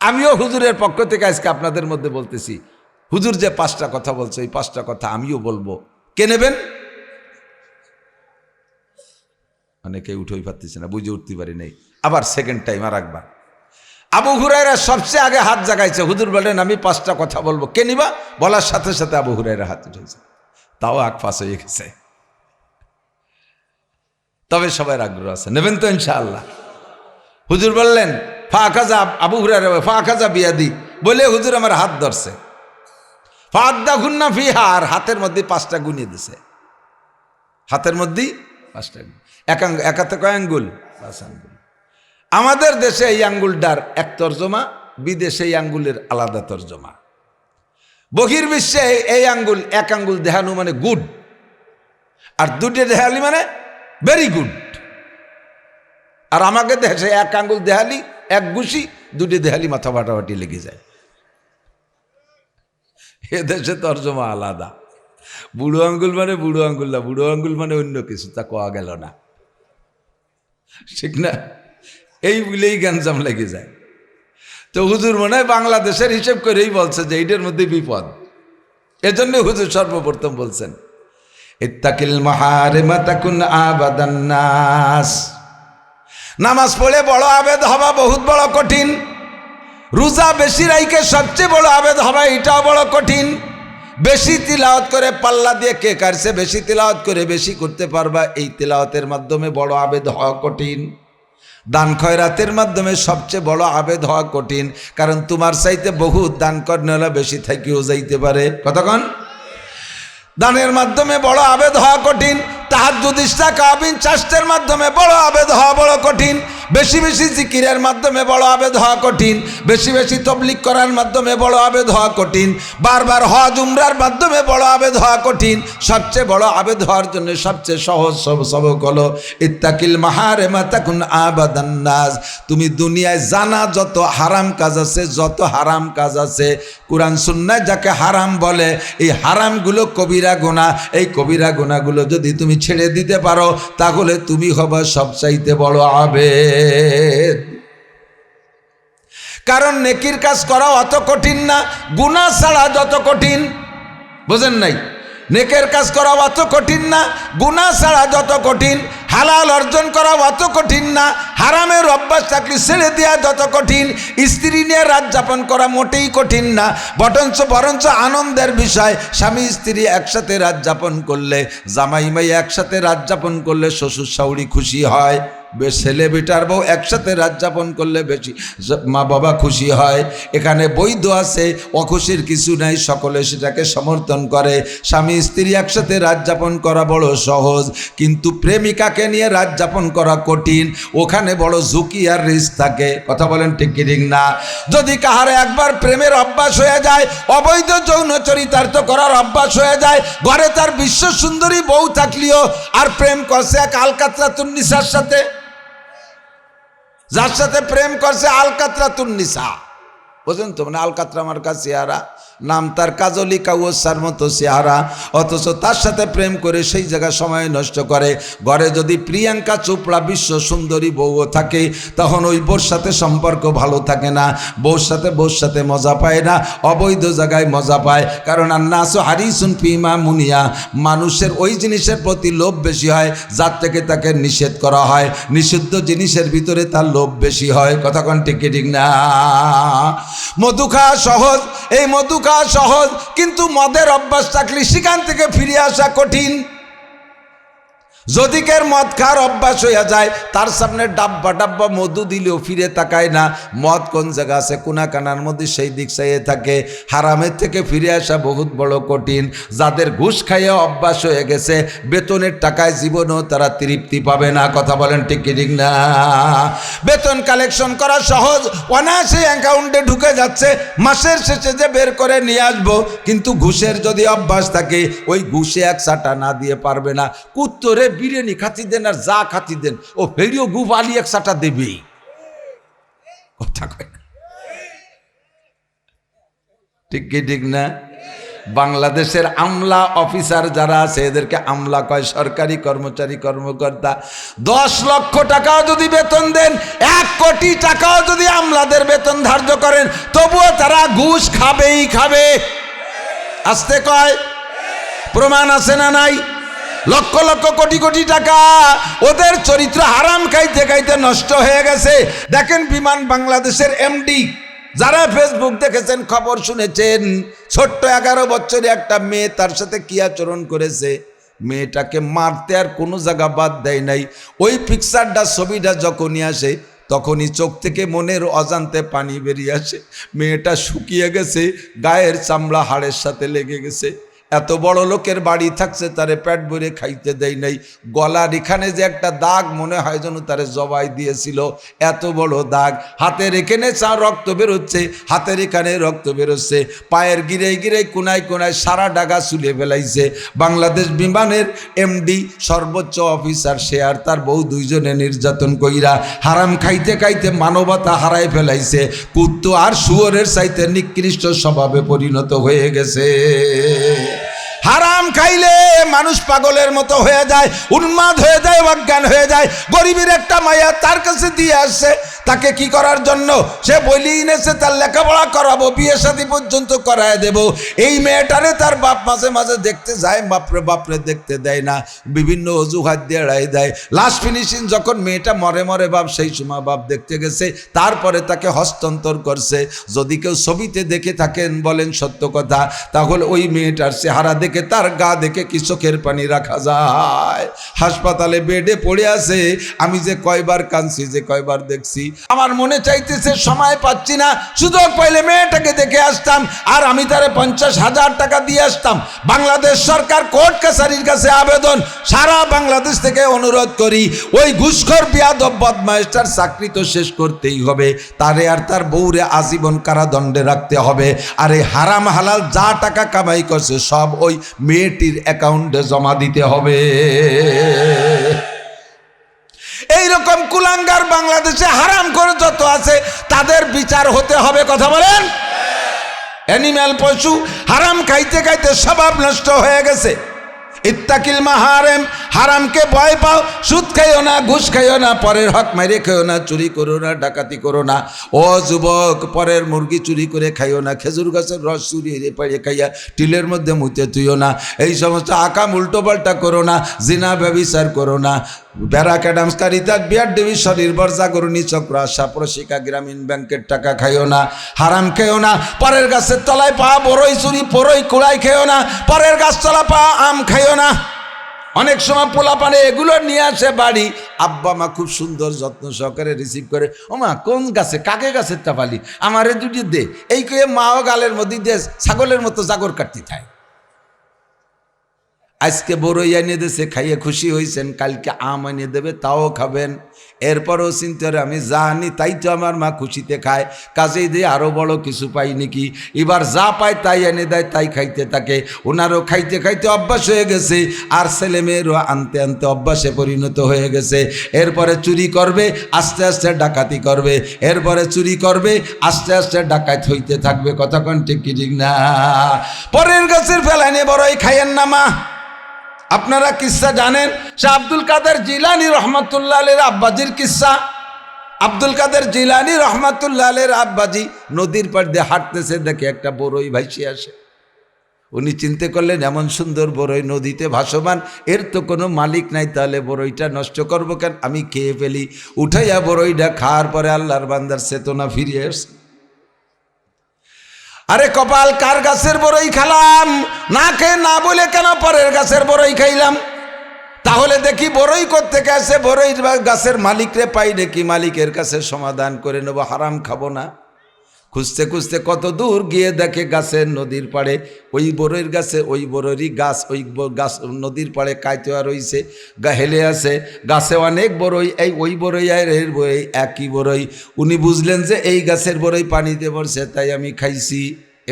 আমিও হুজুরের পক্ষ থেকে আজকে আপনাদের মধ্যে বলতেছি, হুজুর যে 5টা কথা বলছে এই 5টা কথা আমিও বলবো, কে নেবেন? অনেকে উঠেই পারতেছে না, বুঝে উঠতে পারি নাই। আবার সেকেন্ড টাইম আর একবার আবু হুরায়রা সবচেয়ে আগে হাত জাগাইছে। হুজুর বলেন আমি 5টা কথা বলবো, কে নিবা? বলার সাথে সাথে আবু হুরায়রা হাত উঠেছে, তাও আগ পাশ হয়ে গেছে। তবে সবার আগ্রহ আছে, নেবেন তো ইনশাআল্লাহ? হুজুর বললেন ফাখাজা, আবু হুরায়রা ফাখাজা বিয়াদি, বলে হুজুর আমার হাত ধরছে, ফাদ্দা গুন্না ফিহা, আর হাতের মধ্যে 5টা গুনিয়ে দিছে, হাতের মধ্যে 5টা, এক হাতে কয় আঙ্গুল? 5 আঙ্গুল। আমাদের দেশে এই আঙ্গুলটার এক তর্জমা, বিদেশে এই আঙ্গুলের আলাদা তর্জমা। বহির্বিশ্বে এই আঙ্গুল, এক আঙ্গুল দেহানু মানে গুড, আর 2টে দেহালি মানে ভেরি গুড। আর আমাকে দেশে এক আঙ্গুল দেহালি, এক ঘুষি, 2টে দেহালি মাথা ফাটাফাটি লেগে যায়। এ দেশে তর্জমা আলাদা। বুড়ো আঙ্গুল মানে বুড়ো আঙ্গুল না, বুড়ো আঙ্গুল মানে অন্য কিছু, তা কোয়া গেল না, ঠিক না? এই বলেই গ্যাঞ্জাম লেগে যায়। তো হুজুর মনে হয় বাংলাদেশের হিসেব করেই বলছে যে এইটার মধ্যে বিপদ, এজন্য হুজুর সর্বপ্রথম বলছেন ইত্তাকিল মাহারিমা তাকুন আবাদান নাস। নামাজ পড়ে বড় আবেদ হওয়া বহুত বড় কঠিন, রোজা বেশি রাইকে সবচেয়ে বড় আবেদ হওয়া এটাও বড় কঠিন। বেশি তিলাওয়াত করে পাল্লা দিয়ে কে কারছে বেশি তিলাওয়াত করে বেশি করতে পারবা, এই তিলাওয়াতের মাধ্যমে বড় আবেদ হওয়া কঠিন। দান খয়রাতের মাধ্যমে সবচেয়ে বড় আবেদ হওয়া কঠিন, কারণ তোমার চাইতে বহু দান করলে বেশি থাকিও যাইতে পারে। কতক্ষণ? দানের মাধ্যমে বড় আবেদ হওয়া কঠিন, তাহাজ্জুদ ইশরাকাবিন চাষের মাধ্যমে বড় আবেদ হওয়া বড় কঠিন, বেশি বেশি জিকিরের মাধ্যমে বড় আবেদ হওয়া কঠিন, বেশি বেশি তাবলীগ করার মাধ্যমে বড় আবেদ হওয়া কঠিন, বারবার হজ উমরার মাধ্যমে বড় আবেদ হওয়া কঠিন। সবচেয়ে বড় আবেদ হওয়ার জন্য সবচেয়ে সহজ সবক হলো ইত্তাকিল মাহারিমা তাকুন আবাদান নাস। তুমি দুনিয়ায় জানা যত হারাম কাজ আছে, যত হারাম কাজ আছে, কুরআন সুন্নাহ যাকে হারাম বলে, এই হারামগুলো কবিরা গুনাহ। এই কবিরা গুনাহগুলো যদি তুমি ছেড়ে দিতে পারো তাহলে তুমি হবে সবচাইতে বড় আবেদ। কারণ নেকির কাজ করা অত কঠিন না, গুনাহ ছাড়া যত কঠিন। বুঝেন নাই? নেকের কাজ করা অত কঠিন না, গুনাহ ছাড়া যত কঠিন। হালাল অর্জন করা অত কঠিন না, হারামের অভ্যাস থাকলে ছেড়ে দেওয়া যত কঠিন। স্ত্রী নিয়ে রাত যাপন করা মোটেই কঠিন না, বরঞ্চ আনন্দের বিষয়। স্বামী স্ত্রী একসাথে রাত যাপন করলে, জামাই মাই একসাথে রাত যাপন করলে শ্বশুর শাশুড়ি খুশি হয়। ছেলে বেটার বউ একসাথে রাত যাপন করলে বেশি মা বাবা খুশি হয়। এখানে বৈধ আছে, অখুশির কিছু নাই, সকলে সেটাকে সমর্থন করে। স্বামী স্ত্রী একসাথে রাত যাপন করা বড় সহজ, কিন্তু প্রেমিকাকে নিয়ে রাত যাপন করা কঠিন। ওখানে বড় ঝুঁকি আর রিস্ক থাকে। কথা বলেন ঠিক কি ঠিক না? যদি কাহারে একবার প্রেমের অভ্যাস হয়ে যায়, অবৈধ যৌন চরিতার্থ করার অভ্যাস হয়ে যায়, ঘরে তার বিশ্ব সুন্দরী বউ থাকলেও আর প্রেম করছে এক আলকাতরাতুন নিসার সাথে, যার সাথে প্রেম করছে আলকাতরাতুন নিসা। বুঝলেন তো? মানে আলকাতরা মার্কা চেহারা, নাম তার কাজলি কাউসার মতো চেহারা, অথচ তার সাথে প্রেম করে সেই জায়গায় সময় নষ্ট করে। ঘরে যদি প্রিয়াঙ্কা চোপড়া বিশ্ব সুন্দরী বউও থাকে, তখন ওই বউর সাথে সম্পর্ক ভালো থাকে না, বউর সাথে মজা পায় না, অবৈধ জায়গায় মজা পায়। কারণ আন্নাসু হারিসুন ফিমা মুনিয়া, মানুষের ওই জিনিসের প্রতি লোভ বেশি হয় যার থেকে তাকে নিষেধ করা হয়। নিষিদ্ধ জিনিসের ভিতরে তার লোভ বেশি হয়। কথা কোন ঠিক ঠিক না? মধু খাওয়া সহজ, এই মধু খাওয়া সহজ, কিন্তু মদের অভ্যাস থাকলে সেখান থেকে ফিরে আসা কঠিন। যদি কের মদ খাওয়ার অভ্যাস হইয়া যায়, তার সামনে ডাব্বা মধু দিলেও ফিরে তাকায় না। মদ কোন জায়গা আছে কোনা কানার মধ্যে, সেই দিক চাইয়ে থাকে। হারামের থেকে ফিরে আসা বহুত বড় কঠিন। যাদের ঘুষ খাইয়ে অভ্যাস হয়ে গেছে, বেতনের টাকায় জীবনেও তারা তৃপ্তি পাবে না। কথা বলেন ঠিক কি ঠিক না? বেতন কালেকশন করা সহজ, অনায়াসে অ্যাকাউন্টে ঢুকে যাচ্ছে, মাসের শেষে যে বের করে নিয়ে আসবো। কিন্তু ঘুষের যদি অভ্যাস থাকে, ওই ঘুষে এক চাটা না দিয়ে পারবে না। কুত্তরে বিরিয়ানি খাতি দেন আর যা খাতি দেন, ও ফেরিও গুপ আলি এক চাটা দেবেই। কথা কয় না? ঠিক কি ঠিক না? বাংলাদেশের আমলা অফিসার যারা আছে, এদেরকে আমলা কয়, সরকারি কর্মচারী কর্মকর্তা। 10 লক্ষ টাকাও যদি বেতন দেন, 1 কোটি টাকাও যদি আমলাদের বেতন ধার্য করেন, তবুও তারা ঘুষ খাবেই খাবে। আসতে কয়, প্রমাণ আছে না নাই? লক্ষ লক্ষ কোটি কোটি টাকা ওদের চরিত্র হারাম খাইতে খাইতে নষ্ট হয়ে গেছে। দেখেন বিমান বাংলাদেশের এমডি, যারা ফেসবুক দেখেছেন, খবর শুনেছেন, ছোট্ট 11 বছরের একটা মেয়ে, তার সাথে কি আচরণ করেছে। মেয়েটাকে মারতে আর কোনো জায়গা বাদ দেয় নাই। ওই পিকচারটা, ছবিটা যখনই আসে, তখনই চোখ থেকে মনের অজান্তে পানি বেরিয়ে আসে। মেয়েটা শুকিয়ে গেছে, গায়ের চামড়া হাড়ের সাথে লেগে গেছে। এত বড় লোকের বাড়ি থাকছে, তারে পেট ভরে খাইতে দেয় নাই। গলার এখানে যে একটা দাগ, মনে হয় যেন তারে জবাই দিয়েছিল, এত বড় দাগ। হাতের এখানে রক্ত বেরোচ্ছে, হাতের এখানে রক্ত বেরোচ্ছে, পায়ের গিরে গিরে কোনায় কোনায় সারা ডাগা চুলে ফেলাইছে। বাংলাদেশ বিমানের এমডি, সর্বোচ্চ অফিসার, সে আর তার বউ দুইজনে নির্যাতন কইরা হারাম খাইতে খাইতে মানবতা হারাই ফেলাইছে। কুত্তো আর শুয়োরের চাইতে নিকৃষ্ট স্বভাবে পরিণত হয়ে গেছে। হারাম খাইলে মানুষ পাগলের মতো হয়ে যায়, উন্মাদ হয়ে যায়, অজ্ঞান হয়ে যায়। গরিবের একটা মায়া তার কাছে দিয়ে আসছে, তাকে কি করার জন্য? সে বলেই নেছে তার লেখাপড়া করাবো, বিয়ে শাদী পর্যন্ত করায় দেব। এই মেয়েটারে তার বাপ মাঝে মাঝে দেখতে যায়, বাপরে বাপরে দেখতে দেয় না, বিভিন্ন অজুহাত দিয়ে এড়াই দেয়। লাস্ট ফিনিশিং যখন মেয়েটা মরে মরে বাপ, সেই সময় বাপ দেখতে গেছে, তারপরে তাকে হস্তান্তর করছে। যদি কেউ ছবিতে দেখে থাকেন, বলেন সত্য কথা, তাহলে ওই মেয়েটার চেহারা দেখে থেকে তার গা দেখে কি চোখের পানি রাখা যায়? হাসপাতালে বেডে পড়ে আছে, আমি যে কয়বার কাঁদছি, যে কয়বার দেখছি, আমার মনে চাইতেছে সময় পাচ্ছি না, সুযোগ পাইলে মেয়েটাকে দেখে আসতাম আর আমি তারে 50,000 টাকা দিয়ে আসতাম। বাংলাদেশ সরকার কোর্ট কাছারির কাছে আবেদন, সারা বাংলাদেশ থেকে অনুরোধ করি, ওই ঘুষখোর বিয়াদব বদমাইশটার চাকরি তো শেষ করতেই হবে, তারে আর তার বউরে আজীবন কারাদণ্ডে রাখতে হবে। আর এই হারাম হালাল যা টাকা কামাই করছে সব ওই মেয়েটির অ্যাকাউন্টে জমা দিতে হবে। এইরকম কুলাঙ্গার বাংলাদেশে হারাম করে যত আছে তাদের বিচার হতে হবে। কথা বলেন? অ্যানিম্যাল পশু হারাম খাইতে খাইতে স্বভাব নষ্ট হয়ে গেছে। ইত্তাকিল মাহারেম, হারামকে ভয় পাও, সুদ খাইও না, ঘুষ খাইও না, পরের হক মাইরে খাইও না, চুরি করো না, ডাকাতি করো না। ও যুবক, পরের মুরগি চুরি করে খাইও না, খেজুর গাছের রস চুরি পাড়িয়ে খাইয়া টিলের মধ্যে মুইতে তুইও না, এই সমস্ত আকাম উল্টো পাল্টা করো না, জিনা ব্যভিচার করো না, ব্যারাক্যাডামসকারিতা, বিয়ার ডিভিশন, নির্ভর জাগরণী চক্র, আশা প্রশিকা, গ্রামীণ ব্যাংকের টাকা খাইও না, হারাম খেও না, পরের গাছের তলায় পা বড়ই চুরি পরই কুড়াই খেও না, পরের গাছ তলা পা আম খাইও না। অনেক সময় পোলা পানে এগুলো নিয়ে আসে বাড়ি, আব্বা মা খুব সুন্দর যত্ন সহকারে রিসিভ করে, ও মা কোন গাছে, কাকে গাছের টাপালি, আমারে দুটি দে, এই কে মাও গালের মধ্যে দিয়ে ছাগলের মতো জাগর কাটতে থাকে। আজকে বড়ই এনে দেশে খাইয়ে খুশি হয়েছেন, কালকে আম এনে দেবে, তাও খাবেন। এরপরও চিন্তা করে আমি জানি তাই তো আমার মা খুশিতে খায়, কাজেই দিয়ে আরও বড় কিছু পাই নাকি। এবার যা পায় তাই এনে দেয়, তাই খাইতে থাকে। ওনারও খাইতে খাইতে অভ্যাস হয়ে গেছে, আর ছেলেমেয়েরও আনতে আনতে অভ্যাসে পরিণত হয়ে গেছে। এরপরে চুরি করবে, আস্তে আস্তে ডাকাতি করবে, এরপরে চুরি করবে, আস্তে আস্তে ডাকাত হইতে থাকবে। কতক্ষণ ঠিক কি ঠিক না? পরের গাছের ফেলানি বড়ই খাইয়েন না মা। আপনারা কিসসা জানেন? শাহ আব্দুল কাদের জিলানী রহমাতুল্লাহ আলাইহির আব্বাজির কিসসা। আব্দুল কাদের জিলানী রহমাতুল্লাহ আলাইহির আব্বাজি নদীর পাড় দিয়ে হাঁটতেছে, দেখে একটা বড়ই ভাসিয়ে আসে। উনি চিন্তা করলেন এমন সুন্দর বড়ই নদীতে ভাসমান, এর তো কোনো মালিক নাই, তাহলে বড়ইটা নষ্ট করবো কেন, আমি খেয়ে ফেলি। উঠাইয়া বড়ইটা খাওয়ার পরে আল্লাহর বান্দার চেতনা ফিরিয়ে আসে। আরে কপাল, কার গাছের বড়ই খালাম, না খেয়ে না বলে কেন পরের গাছের বড়ই খাইলাম? তাহলে দেখি বড়ই করতে গেছে, বড়ই গাছের মালিকরে পাই নাকি, মালিকের কাছে সমাধান করে নেব, হারাম খাবো না। খুঁজতে খুঁজতে কত দূর গিয়ে দেখে গাছের নদীর পাড়ে ওই বড়ইর গাছে, ওই বড়ইরই গাছ, ওই গাছ নদীর পাড়ে কাইতেয়া রইছে, হেলে আছে, গাছে অনেক বড়ই, এই ওই বড়ই আর এর বড়ই একই বড়ই। উনি বুঝলেন যে এই গাছের বড়ই পানিতে পড়ছে, তাই আমি খাইছি।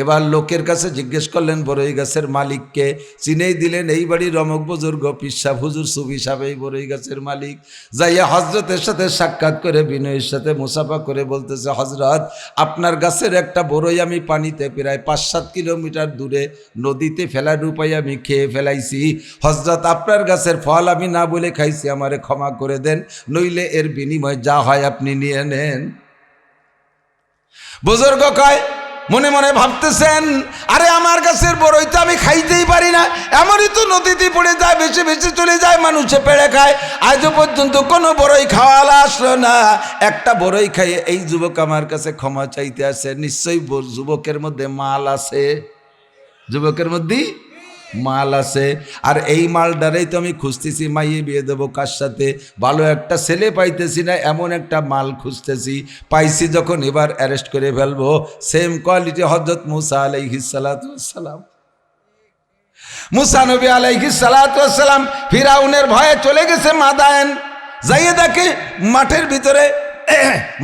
এবার লোকের কাছে জিজ্ঞেস করলেন বড়ই গাছের মালিককে, চিনেই দিলেন এই বাড়ির রমক বুজুর্গ পিসা হুজুর সুফি সাহেব এই বড়ই গাছের মালিক। যাইয়া হজরতের সাথে সাক্ষাৎ করে বিনয়ের সাথে মুসাফা করে বলতেছে, হজরত আপনার গাছের একটা বড়ই আমি পানিতে প্রায় 5-7 কিলোমিটার দূরে নদীতে ফেলার উপায় আমি খেয়ে ফেলাইছি। হজরত আপনার গাছের ফল আমি না বলে খাইছি, আমারে ক্ষমা করে দেন, নইলে এর বিনিময় যা হয় আপনি নিয়ে নেন। বুজুর্গ কয়, মনে মনে ভাবতেছেন, আরে আমার গাছের বড়ই তো আমি খাইতেই পারি না, এমনই তো নদীতে পড়ে যায়, বেশি বেশি চলে যায়, মানুষে পেড়ে খায়, আজও পর্যন্ত কোনো বড়ই খাওয়ালা আসলো না। একটা বড়ই খাইয়ে এই যুবক আমার কাছে ক্ষমা চাইতে আসে, নিশ্চয়ই যুবকের মধ্যে মাল আছে, যুবকের মধ্যে মাল আছে। আর এই মালটারেই তো আমি খুঁজতেছি, মাইয়ে বিয়ে দেবো কার সাথে, ভালো একটা ছেলে পাইতেছি না, এমন একটা মাল খুঁজতেছি, পাইছি যখন এবার অ্যারেস্ট করে ফেলবো। সেম কোয়ালিটি হযরত মুসা আলাইহিস সালাতু ওয়াস সালাম, মুসা নবী আলাইহিস সালাতু ওয়াস সালাম ফিরাউনের ভয়ে চলে গেছে মাদায়েন, যাইয়ে দেখে মাঠের ভিতরে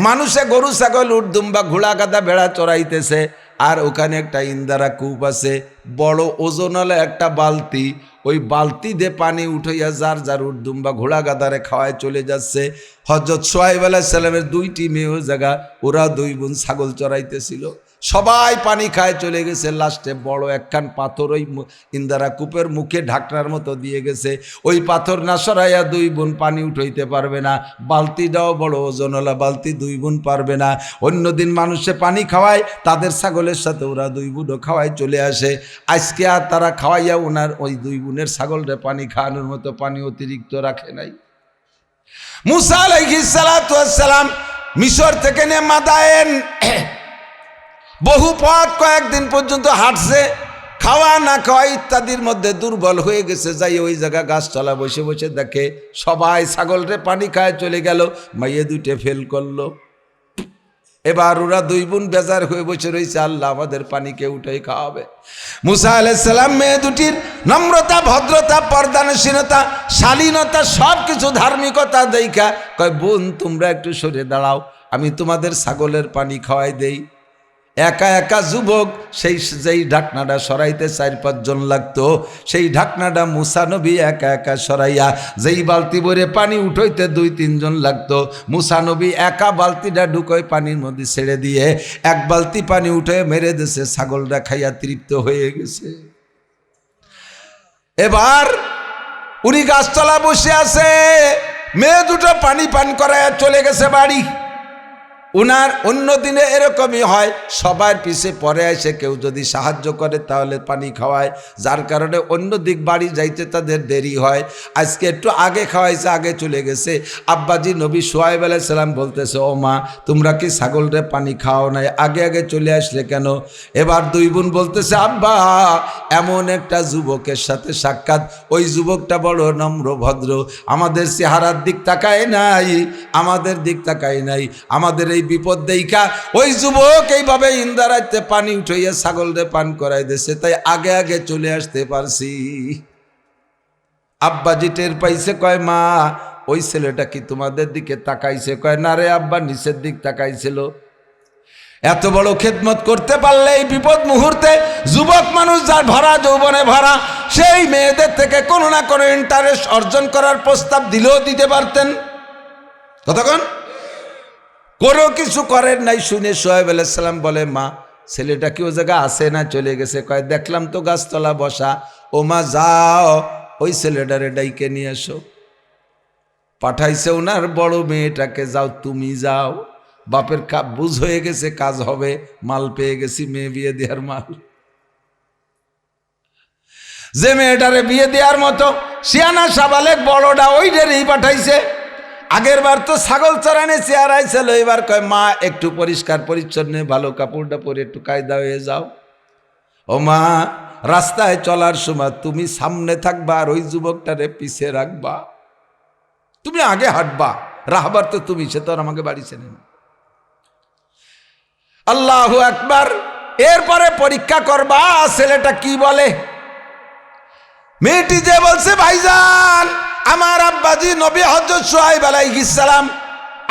মানুষে গরু ছাগল উট দুম্বা ঘোড়া গাদা বেড়া চড়াইতেছে, আর ওখানে একটা ইন্দারা কূপ আছে, বড় ওজনওয়ালা একটা বালতি, ওই বালতি দিয়ে পানি উঠাইয়া যার যার উট দুম্বা ঘোড়া গাদারে খাওয়ায় চলে যাচ্ছে। হযরত শুআয়ব আলাইহিস সালামের 2টি মেয়ে জায়গা, ওরা 2 বোন ছাগল চড়াইতেছিল, সবাই পানি খায় চলে গেছে। লাস্টে বড় একখান পাথর ওই ইন্দারা কূপের মুখে ঢাকনার মতো দিয়ে গেছে, ওই পাথর না সরাইয়া 2 বোন পানি উঠাইতে পারবে না, বালতিটাও বড় ওজনওয়ালা বালতি, 2 বোন পারবে না। অন্যদিন মানুষে পানি খাওয়ায়, তাদের ছাগলের সাথে ওরা 2 বোনও খাওয়ায় চলে আসে। আজকে আর তারা খাওয়াইয়া ওনার ওই 2 বোনের ছাগলটা পানি খাওয়ানোর মতো পানি অতিরিক্ত রাখে নাই। মুসা আলাইহিস সালাতু ওয়াস সালাম মিশর থেকে নিয়ে মাদায়েন বহু পথ কয়েকদিন পর্যন্ত হাঁটছে, খাওয়া না খাওয়া ইত্যাদির মধ্যে দুর্বল হয়ে গেছে, যাই ওই জায়গা গাছতলা বসে বসে দেখে সবাই ছাগলরে পানি খায় চলে গেল, মাইয়ে দুইটে ফেল করলো। এবার ওরা দুই বোন বেজার হয়ে বসে রয়েছে, আল্লাহ আমাদের পানিকে উঠাই খাওয়াবে। মুসা আলাইহিস সালাম মেয়ে দুটির নম্রতা, ভদ্রতা, পর্দানশীলতা, শালীনতা, সব কিছু ধার্মিকতা দেখা কয়, বোন তোমরা একটু সরে দাঁড়াও, আমি তোমাদের ছাগলের পানি খাওয়াই দেই। একা একা যুবক, সেই যেই ঢাকনাটা সরাইতে 4-5 জন লাগতো, সেই ঢাকনাটা মুসা নবী একা একা সরাইয়া, যেই বালতি ভরে পানি উঠাইতে 2-3 জন লাগতো, মুসা নবী একা বালতিটা ঢুকোয় পানির মধ্যে ছেড়ে দিয়ে 1 বালতি পানি উঠে মেরে দিয়েছে, ছাগলটা খাইয়া তৃপ্ত হয়ে গেছে। এবার উনি গাছতলা বসে আছে, মেয়ে দুটো পানি পান করায় চলে গেছে বাড়ি। উনার অন্য দিনে এরকমই হয়, সবার পিছে পরে এসে কেউ যদি সাহায্য করে তাহলে পানি খাওয়ায়, যার কারণে অন্য দিক বাড়ি যাইতে তাদের দেরি হয়। আজকে একটু আগে খাওয়াইছে, আগে চলে গেছে। আব্বাজি নবী শুআয়ব আলাইহিস সালাম বলতেছে, ও মা তোমরা কি ছাগলরে পানি খাও নাই, আগে আগে চলে আসলে কেন? এবার দুই বোন বলতেছে, আব্বা এমন একটা যুবকের সাথে সাক্ষাৎ, ওই যুবকটা বড় নম্র ভদ্র, আমাদের চেহারার দিক তাকায় নাই, আমাদের দিক তাকায় নাই, আমাদের এই বিপদ দেইখা ওই যুবক এইভাবে ইন্দারাইতে পানি উঠাইয়া ছাগলরে পান করাই দিয়েছে, তাই আগে আগে চলে আসতে পারছি। আব্বাজি টের পাইছে, কয় মা ওই ছেলেটা কি তোমাদের দিকে তাকাইছে? কয় না রে আব্বা, নিচের দিক তাকাইছিল। এত বড় খেদমত করতে পারলে এই বিপদ মুহূর্তে যুবক মানুষ যার ভরা যৌবনে ভরা, সেই মেয়েদের থেকে কোনো না কোনো ইন্টারেস্ট অর্জন করার প্রস্তাব দিলেও দিতে পারতেন। কতক্ষণ কোনো কিছু করেন নাই। শুনে শুআয়ব আলাইহিস সালাম বলে, মা ছেলেটা কি ও জায়গা আছে না চলে গেছে? কয় দেখলাম তো গাছতলা বসা। ও মা যাও ওই ছেলেটারে ডাইকে নিয়ে এসো। পাঠাইছে ওনার বড় মেয়েটাকে, যাও তুমি যাও, বাপের বুঝ হয়ে গেছে কাজ হবে, মাল পেয়ে গেছি, মেয়ে বিয়ে দেওয়ার মাল। যে মেয়েটারে বিয়ে দেওয়ার মতো সিয়ানা সাবালেক বড়টা ওই ডেরেই পাঠাইছে। আগের বার তো ছাগল চড়ানে চেয়ারাই ছিল, এবার কয় মা একটু পরিষ্কার পরিচ্ছন্ন ভালো কাপড়টা পরে একটু কায়দা হয়ে যাও। ও মা রাস্তায় চলার সময় তুমি সামনে থাকবা আর ওই যুবকটারে পিছে রাখবা, তুমি আগে হাঁটবা, রাহবার তো তুমি, সে তো আর আমাকে বাড়ি চেনে না। আল্লাহু আকবার। এরপরে পরীক্ষা করবা ছেলেটা কি বলে। মেয়েটি যে বলছে, ভাইজান আমার আব্বাজি নবী হযরত শুআয়ব আলাইহিস সালাম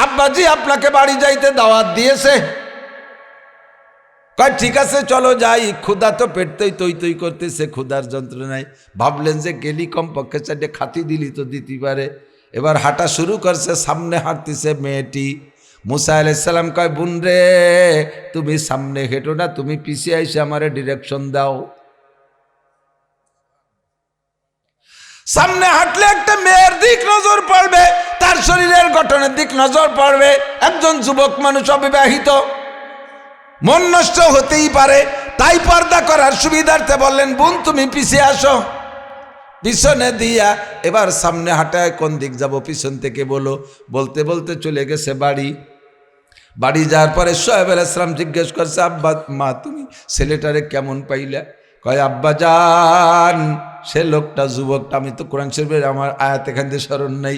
আব্বাজি আপনাকে বাড়ি যাইতে দাওয়াত দিয়েছে। কয় ঠিক আছে চলো যাই, ক্ষুধা তো পেটতেই তৈ তৈ করতেছে, ক্ষুধার যন্ত্রণায় ভাবলেন যে গেলি কমপক্ষে 4টে খাতি দিলি তো দিতে পারে। এবার হাঁটা শুরু করছে, সামনে হাঁটতেছে মেয়েটি। মুসা আলাইহিস সালাম কয়, বোন রে তুমি সামনে হেঁটো না, তুমি পিছিয়ে এসে আমারে ডিরেকশন দাও। সামনে হাঁটলে একটা মেয়ের দিক নজর পড়বে, তার শরীরের গঠনের দিক নজর পড়বে। একজন যুবক মানুষ অবিবাহিত, মন নষ্ট হতেই পারে, তাই পর্দা করার সুবিধার্থে বললেন, বোন তুমি পিছিয়ে আসো। পিছনে দিয়া এবার সামনে হাঁটায় কোন দিক যাব পিছন থেকে বলো, বলতে বলতে চলে গেছে বাড়ি। বাড়ি যাওয়ার পরে শুআয়ব আলাইহিস সালাম জিজ্ঞেস করছে, আব্বা মা তুমি ছেলেটারে কেমন পাইলা? কয় আব্বা জান সে লোকটা যুবকটা, আমি তো কোরআন শরীফের আমার আয়াত এখান থেকে স্মরণ নেই,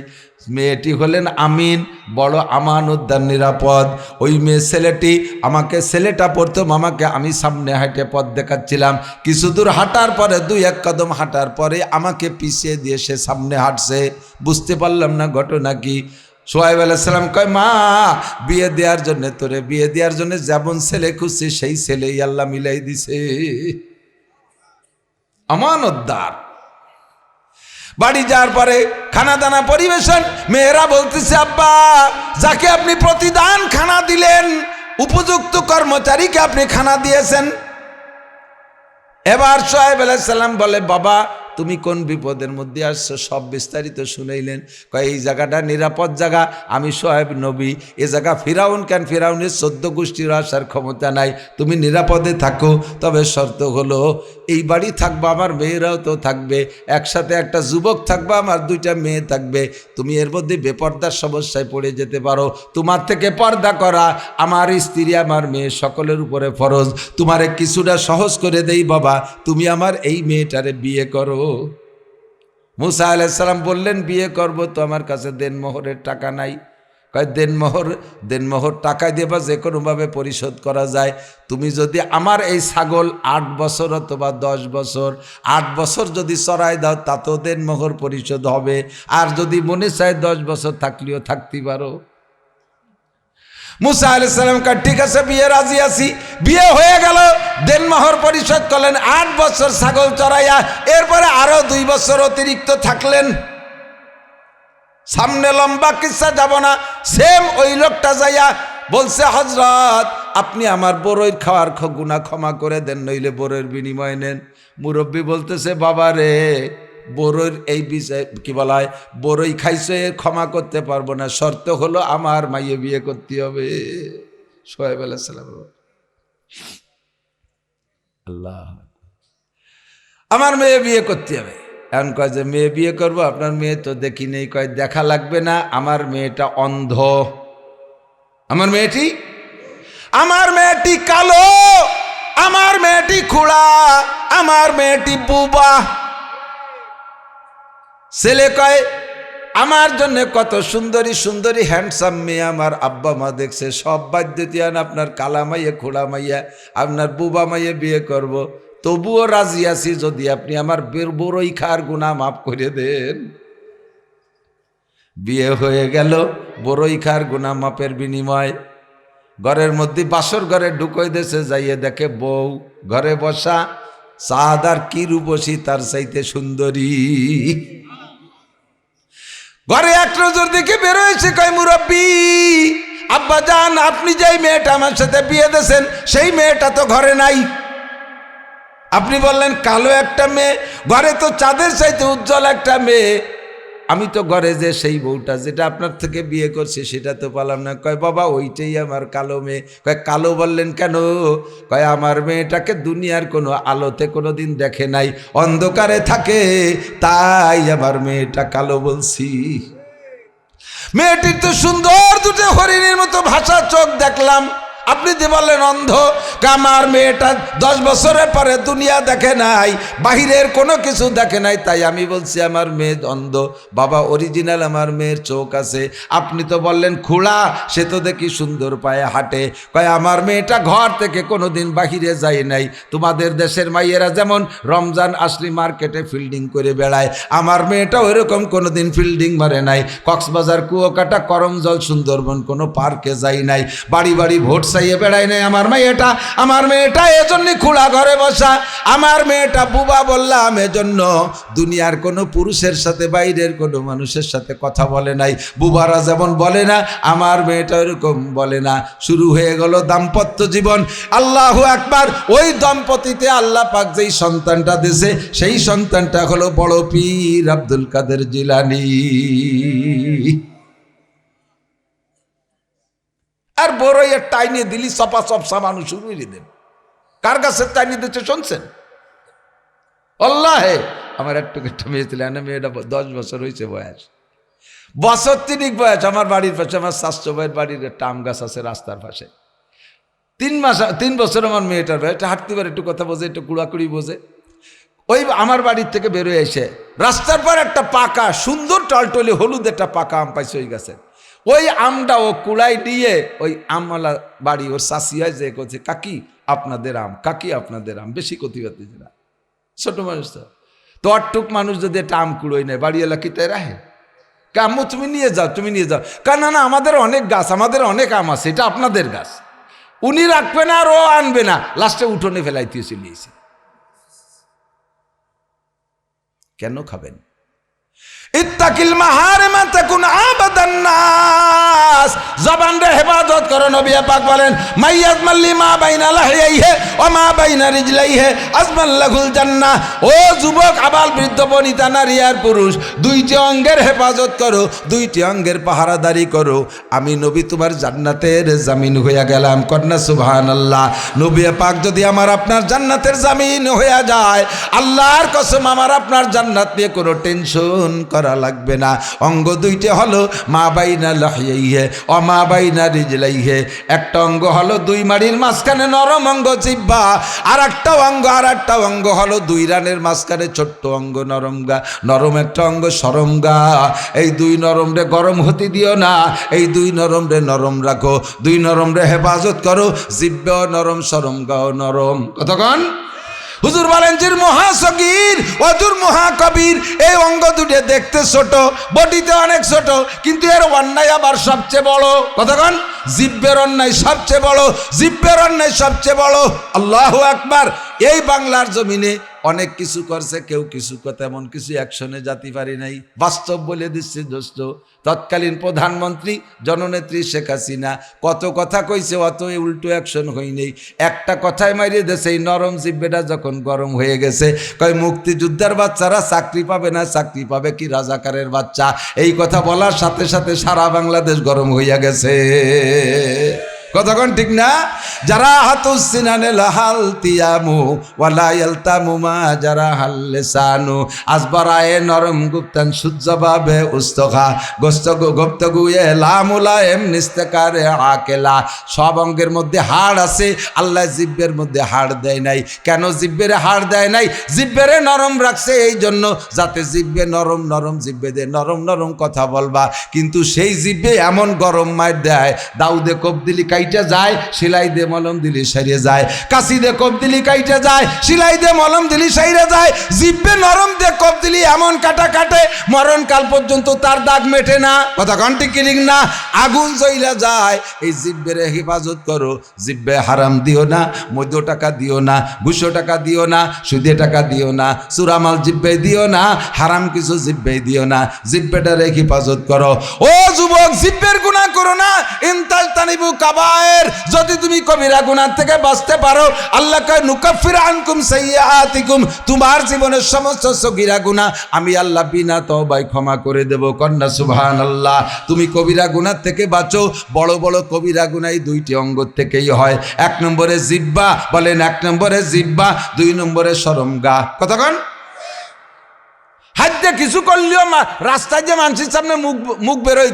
মেয়েটি হলেন আমিন, বড় আমানতদার, নিরাপদ। ওই মেয়ে ছেলেটি আমাকে, ছেলেটা প্রথম আমাকে, আমি সামনে হাঁটে পথ দেখাচ্ছিলাম, কিছু দূর হাঁটার পরে 2-1 কদম হাঁটার পরে আমাকে পিছিয়ে দিয়ে সে সামনে হাঁটছে, বুঝতে পারলাম না ঘটনা কি। শুআয়ব আলাইহিস সালাম কয়, মা বিয়ে দেওয়ার জন্য, তোরে বিয়ে দেওয়ার জন্য যেমন ছেলে খুঁজছে সেই ছেলেই আল্লাহ মিলাই দিছে, আমানতদার। বাড়ি যাওয়ার পরে খানা দানা পরিবেশন, মেয়েরা বলতেছে, আব্বা যাকে আপনি প্রতিদান খানা দিলেন, উপযুক্ত কর্মচারীকে আপনি খানা দিয়েছেন। এবার শুআয়ব আলাইহিস সালাম বলে, বাবা তুমি কোন বিপদের মধ্যে আসছো সব বিস্তারিত শুনাইলেন। কয় এই জায়গাটা নিরাপদ জায়গা, আমি শোয়েব নবী, এ জায়গা ফিরাউন কেন, ফিরাউনের 14 গোষ্ঠীর আসার ক্ষমতা নাই, তুমি নিরাপদে থাকো, তবে শর্ত হলো এই বাড়ি থাকবা, আমার মেয়েরাও তো থাকবে, একসাথে একটা যুবক থাকবা, আমার 2টা মেয়ে থাকবে, তুমি এর মধ্যে বেপর্দার সমস্যায় পড়ে যেতে পারো, তোমার থেকে পর্দা করা আমার স্ত্রী আমার মেয়ে সকলের উপরে ফরজ, তোমারে কিছুটা সহজ করে দেই বাবা, তুমি আমার এই মেয়েটারে বিয়ে করো। মুসা আলাইহিস সালাম বললেন বিয়ে করব, তো আমার কাছে দেনমোহরের টাকা নাই। কয় দেনমোহর টাকা দেবা যে কোনোভাবে পরিশোধ করা যায়, তুমি যদি আমার এই ছাগল 8 বছর অথবা 10 বছর 8 বছর যদি চড়াই দাও তাতেও দেনমোহর পরিশোধ হবে, আর যদি মনে চায় 10 বছর থাকলেও থাকতে পারো। মুসা আলাইহিস সালাম কয় ঠিক আছে, বিয়ে রাজি আছি। বিয়ে হয়ে গেল, দেনমোহর পরিশোধ করলেন, 8 বছর ছাগল চড়াইয়া, এরপরে আরো 2 বছর অতিরিক্ত থাকলেন। সামনে লম্বা কিসসা যাব না, সেম ওই লোকটা যাইয়া বলছে হযরত আপনি আমার বড়ইর খাওয়ার গুনাহ ক্ষমা করে দেন, নইলে বড়ইর বিনিময় নেন। মুরব্বী বলতেছে বাবা রে, বড়ইর এই বিষয় কি বলা হয়, বড়ই খাইছে ক্ষমা করতে পারবো না, শর্ত হলো আমার মাইয়ে বিয়ে করতে হবে। শোয়েব আলাইহিস সালাম, আল্লাহ, আমার মেয়ে বিয়ে করতে হবে। এখন কয় যে মেয়ে বিয়ে করবো, আপনার মেয়ে তো দেখি নেই। কয় দেখা লাগবে না, আমার মেয়েটা অন্ধ, আমার মেয়েটি কালো, আমার মেয়েটি খুড়া, আমার মেয়েটি বুবা। ছেলে কয় আমার জন্য কত সুন্দরী সুন্দরী হ্যান্ডসাম মেয়ে আমার আব্বা মা দেখছে, সব বাধ্য দিয়ান আপনার কালা মাইয়া, খোড়া মাইয়া, আপনার বুবা মাইয়া বিয়ে করব, তবুও রাজি আছি যদি আপনি আমার বড়ই খাওয়ার গুনাহ মাফ করে দেন। বিয়ে হয়ে গেল, বড়ই খাওয়ার গুনাহ মাপের বিনিময় ঘরের মধ্যে বাসর ঘরে ঢুকই দেশে, যাইয়ে দেখে বউ ঘরে বসা, চাঁদার কি রূপসী তার চাইতে সুন্দরী। ঘরে এক নজর দেখে বেরোয়েছে, কয় মুরব্বী আব্বা জান, আপনি যেই মেয়েটা আমার সাথে বিয়ে দিয়েছেন সেই মেয়েটা তো ঘরে নাই। আপনি বললেন কালো একটা মেয়ে, ঘরে তো চাঁদের চাইতে উজ্জ্বল একটা মেয়ে, আমি তো ঘরে যে সেই বউটা যেটা আপনার থেকে বিয়ে করছে সেটা তো পালাম না। কয় বাবা ওইটাই আমার কালো মেয়ে। কয় কালো বললেন কেন? কয় আমার মেয়েটাকে দুনিয়ার কোনো আলোতে কোনো দিন দেখে নাই, অন্ধকারে থাকে, তাই আমার মেয়েটা কালো বলছি। মেয়েটির তো সুন্দর দুটো হরিণের মতো ভাষা চোখ দেখলাম, আপনি যে বললেন অন্ধ। আমার মেয়েটা 10 বছরের পরে দুনিয়া দেখে নাই, বাহিরের কোনো কিছু দেখে নাই, তাই আমি বলছি আমার মেয়ে অন্ধ। বাবা অরিজিনাল আমার মেয়ের চোখ আছে। আপনি তো বললেন খুড়া, সে তো দেখি সুন্দর পায়ে হাঁটে। কয় আমার মেয়েটা ঘর থেকে কোনো দিন বাহিরে যায় নাই। তোমাদের দেশের মাইয়েরা যেমন রমজান আসলি মার্কেটে ফিল্ডিং করে বেড়ায়, আমার মেয়েটা ওইরকম কোনো দিন ফিল্ডিং মারে নাই। কক্সবাজার, কুয়াকাটা, করমজল, সুন্দরবন কোনো পার্কে যাই নাই, বাড়ি বাড়ি ভোট চাইয়ে বেড়াই নাই আমার মেয়েটা এজন্য খুড়া ঘরে বসা। আমার মেয়েটা বুবা বললাম এজন্য দুনিয়ার কোনো পুরুষের সাথে বাইরের কোনো মানুষের সাথে কথা বলে নাই। বুবারা যেমন বলে না, আমার মেয়েটা এরকম বলে না। শুরু হয়ে গেল দাম্পত্য জীবন। আল্লাহু আকবার। ওই দম্পতিতে আল্লাহ পাক যেই সন্তানটা দিয়েছে সেই সন্তানটা হলো বড় পীর আব্দুল কাদের জিলানী। আর বড়ই আর টাইনে দিলি চপা চপসা মানুষ শুরু করে দেন। কার গাছের টাইনে দিচ্ছে শুনছেন? আল্লাহে, আমার একটু একটা মেয়ে ছিল, মেয়েটা 10 বছর হয়েছে বয়স, বছর 3 বয়স। আমার বাড়ির পাশে আমার শাস্ত্র ভাইয়ের বাড়ির একটা আম গাছ আছে রাস্তার পাশে। 3 বছর আমার মেয়েটার বয়স, হাঁটতে পারে, একটু কথা বোঝে, একটু কুড়াকুড়ি বোঝে। ওই আমার বাড়ির থেকে বেরোয় এসে রাস্তার পর একটা পাকা সুন্দর টলটলে হলুদ একটা পাকা আম পাইছে ওই গাছে। ওই আমটা ও কুড়াই দিয়ে ওই আমওয়ালা বাড়ি ওর শাশি হয় যে করছে, কাকি আপনাদের আম, কাকি আপনাদের আম, বেশি কতিবাতি না, ছোট মানুষ তো অটুক মানুষ যদি একটা আম কুড়োই নেয় বাড়িওয়ালা কি তাই রাহে? আম্মু তুমি নিয়ে যাও, তুমি নিয়ে যাও। না না, আমাদের অনেক গাছ, আমাদের অনেক আম আছে, এটা আপনাদের গাছ। উনি রাখবে না আর ও আনবে না, লাস্টে উঠোনে ফেলাইতে চলিয়েছে। কেন খাবেন? ইত্তাকিল মাহারিমা তাকুন আবাদান নাস। জবান রে হেফাজত হেফাজত করো। নবী পাক বলেন মাইয়াজমাল্লি মা বাইনা লাহিয়াইহি ওয়া মা বাইনা রিজলাইহি আজমাল্লাহুল জান্নাহ। ও যুবক, আবাল, বৃদ্ধ, বনিতা, নারী আর পুরুষ, দুইটি অঙ্গের হেফাজত করো, দুইটি অঙ্গের পাহারাদারি করো, আমি নবী তোমার জান্নাতের জামিন হইয়া গেলাম। কন্যা সুবহানাল্লাহ। নবী পাক যদি আমার আপনার জান্নাতের জামিন হইয়া যায়, আল্লাহর কসম আমার আপনার জান্নাত নিয়ে কোনো টেনশন করা লাগবে না। অঙ্গ দুইটি হলো মা বাইনা লাহিয়াইহি ওয়া মা বাইনা রিজলাইহি। একটা অঙ্গ হলো দুই মাড়ির মাঝখানে নরম অঙ্গ জিহ্বা, আর একটা অঙ্গ হলো দুই রানের মাঝখানে ছোট্ট অঙ্গ নরমগা। নরম একটা অঙ্গ সরমগা। এই দুই নরমরে গরম হতে দিও না, এই দুই নরমরে নরম রাখো, দুই নরমরে হেফাজত করো। জিহ্বা নরম, সরমগাও নরম। কতক্ষণ হুজুর বলেন জির মহাসগীর অজুর মহাকবির। এই অঙ্গ দুটো দেখতে ছোট, বডিতে অনেক ছোট, কিন্তু এর অন্যায় আবার সবচেয়ে বড়। কতক্ষণ জিহ্বের অন্যায় সবচেয়ে বড়, জিহ্বের অন্যায় সবচেয়ে বড়। আল্লাহু আকবার। এই বাংলার জমিনে অনেক কিছু করছে, কেউ কিছু তেমন কিছু অ্যাকশনে যেতে পারি নাই। বাস্তব বলে দিচ্ছে দোস্ত, তৎকালীন প্রধানমন্ত্রী জননেত্রী শেখ হাসিনা কত কথা কইছে, অত উল্টো অ্যাকশন হই নেই। একটা কথায় মারিয়ে দেশে এই নরম জিব্বেটা যখন গরম হয়ে গেছে, কয় মুক্তিযোদ্ধার বাচ্চারা চাকরি পাবে না, চাকরি পাবে কি রাজাকারের বাচ্চা। এই কথা বলার সাথে সাথে সারা বাংলাদেশ গরম হইয়া গেছে। কতক্ষণ ঠিক না? যারা হাতুসিনানে লাহাল তিয়ামু ওয়ালা ইয়ালতামু মা যারা হাল্লেসানু আসবারায়ে নরম গুপ্তান সুজ্জবাবে উস্তখা গোস্ত গুপ্তগুয়ে লামুলায়েম নিস্তেকারে আকেলা। সব অঙ্গের মধ্যে হাড় আছে, আল্লাহ জিব্বের মধ্যে হাড় দেয় নাই। কেন জিব্বের হাড় দেয় নাই? জিব্বেরে নরম রাখছে এই জন্য, যাতে জিব্বে নরম নরম জিব্বে দে নরম নরম কথা বলবা। কিন্তু সেই জিব্বে এমন গরম মার দেয়, দাউদে কোপ দিলি কাইটা যায়, সেলাই দে মলম দিলি সারিয়ে যায়। কাশি দে কোপ দিলি কাইটা যায়, সেলাই দে মলম দিলি সাইরে যায়। জিব্বে নরম দে কোপ দিলি এমন কাটা কাটে, মরণকাল পর্যন্ত তার দাগ মেটে না। কথা কন্টি কিলিং না, আগুন জ্বইলা যায়। এই জিব্বের হেফাজত করো। জিব্বে হারাম দিও না, মধ্য টাকা দিও না, ঘুষো টাকা দিও না, সুদে টাকা দিও না, চুরামাল জিব্বে দিও না, হারাম কিছু জিব্বে দিও না। জিব্বেটার হেফাজত করো। ও যুবক, জিব্বের গুনাহ করো না। ইনতাল তানিবু কাবায়ের, যদি তুমি কবিরা গুনাহ থেকে বাঁচতে পারো, আল্লাহ কয় নুকাফির আনকুম সাইয়্যাতিকুম, তোমার জীবনের সমস্ত সগীরা গুনাহ আমি আল্লাহ বিনা তওবায় ক্ষমা করে দেব। কন্যা সুবহানাল্লাহ। তুমি কবিরা গুনাহ থেকে বাঁচো। বড় বড় কবিরা গুনাহ এই দুইটি অঙ্গ থেকেই হয়। এক নম্বরে জিহ্বা, বলেন এক নম্বরে জিহ্বা, দুই নম্বরে শরমগা। কতক্ষণ হাতে কিছু করলেও রাস্তায় যে মানুষের সামনে মুখ বেরোয়,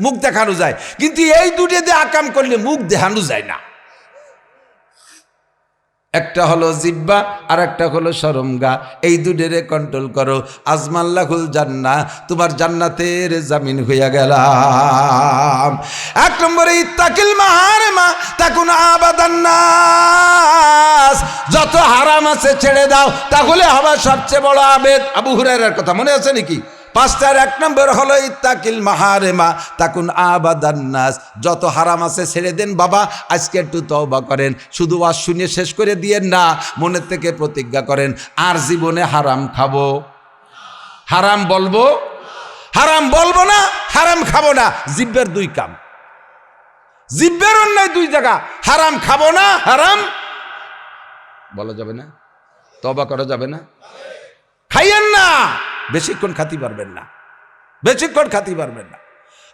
মুখ দেখানো যায়, কিন্তু এই দুটো দিয়ে আকাম করলে মুখ দেখানো যায় না। একটা হলো জিহ্বা আর একটা হলো শরমগা। এই দুটোরে কন্ট্রোল করো। আজমাল্লাহুল জান্নাহ, তোমার জান্নাতের জামিন হইয়া গেলাম। এক নম্বরে ইত্তাকিল মাহারিমা তাকুন আবাদান নাস, যত হারাম আছে ছেড়ে দাও, তাহলে হবে সবচেয়ে বড় আবেদ। আবু হুরায়রার কথা মনে আছে নাকি? পাঁচটার এক নম্বর হলো ইত্তাকিল মাহারিমা তাকুন আবাদান নাস, যত হারাম আছে ছেড়ে দেন। বাবা আজকে একটু তওবা করেন, শুধু ওয়াজ শুনে শেষ করে দিয়েন না, মনের থেকে প্রতিজ্ঞা করেন আর জীবনে হারাম খাবো, হারাম বলবো, হারাম বলবো না, হারাম খাবো না। জিব্বের দুই কাম, জিব্বের অন্যায় দুই জায়গা। হারাম খাবো না, হারাম বলা যাবে না, তওবা করা যাবে না, খাইয়েন না, বেশিক্ষণ খাতি পারবেন না, বেশিক্ষণ খাতি পারবেন না।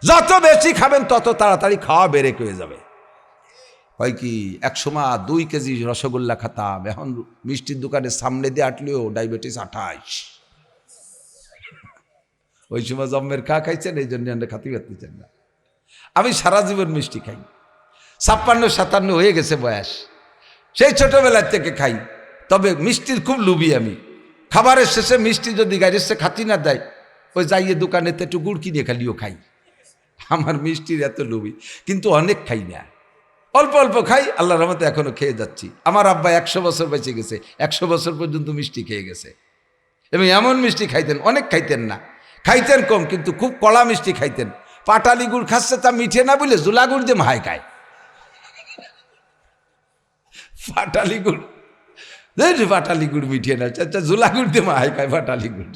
যত বেশি খাবেন তত তাড়াতাড়ি খাওয়া বেড়ে হয়ে যাবে। হয় কি, এক সময় 2 কেজি রসগোল্লা খাতাম, এখন মিষ্টির দোকানের সামনে দিয়ে আটলেও ডায়াবেটিস 28। ওই সময় জম্মের খা খাইছেন, এই জন্য আমরা খাতি পারতেছেন না। আমি সারা জীবন মিষ্টি খাই, 56-57 হয়ে গেছে বয়স, সেই ছোটবেলার থেকে খাই। তবে মিষ্টির খুব লুবি আমি। খাবারের শেষে মিষ্টি যদি গাড়ির সে খাতি না দেয়, ওই যাইয়ে দোকানেতে একটু গুড় কিনে খালিও খাই। আমার মিষ্টির এত লুবি, কিন্তু অনেক খাই না, অল্প অল্প খাই। আল্লাহর রহমতে এখনো খেয়ে যাচ্ছি। আমার আব্বা 100 বছর বেঁচে গেছে, 100 বছর পর্যন্ত মিষ্টি খেয়ে গেছে। এবং এমন মিষ্টি খাইতেন, অনেক খাইতেন না, খাইতেন কম, কিন্তু খুব কড়া মিষ্টি খাইতেন। পাটালি গুড় খাচ্ছে, তা মিঠে না বলে জোলা গুড় দিয়ে মাহাই খায়। পাটালি গুড়, পাটালি গুড় মিঠিয়ে না, জোলা গুড় দিয়ে মাহাই খায় পাটালি গুড়।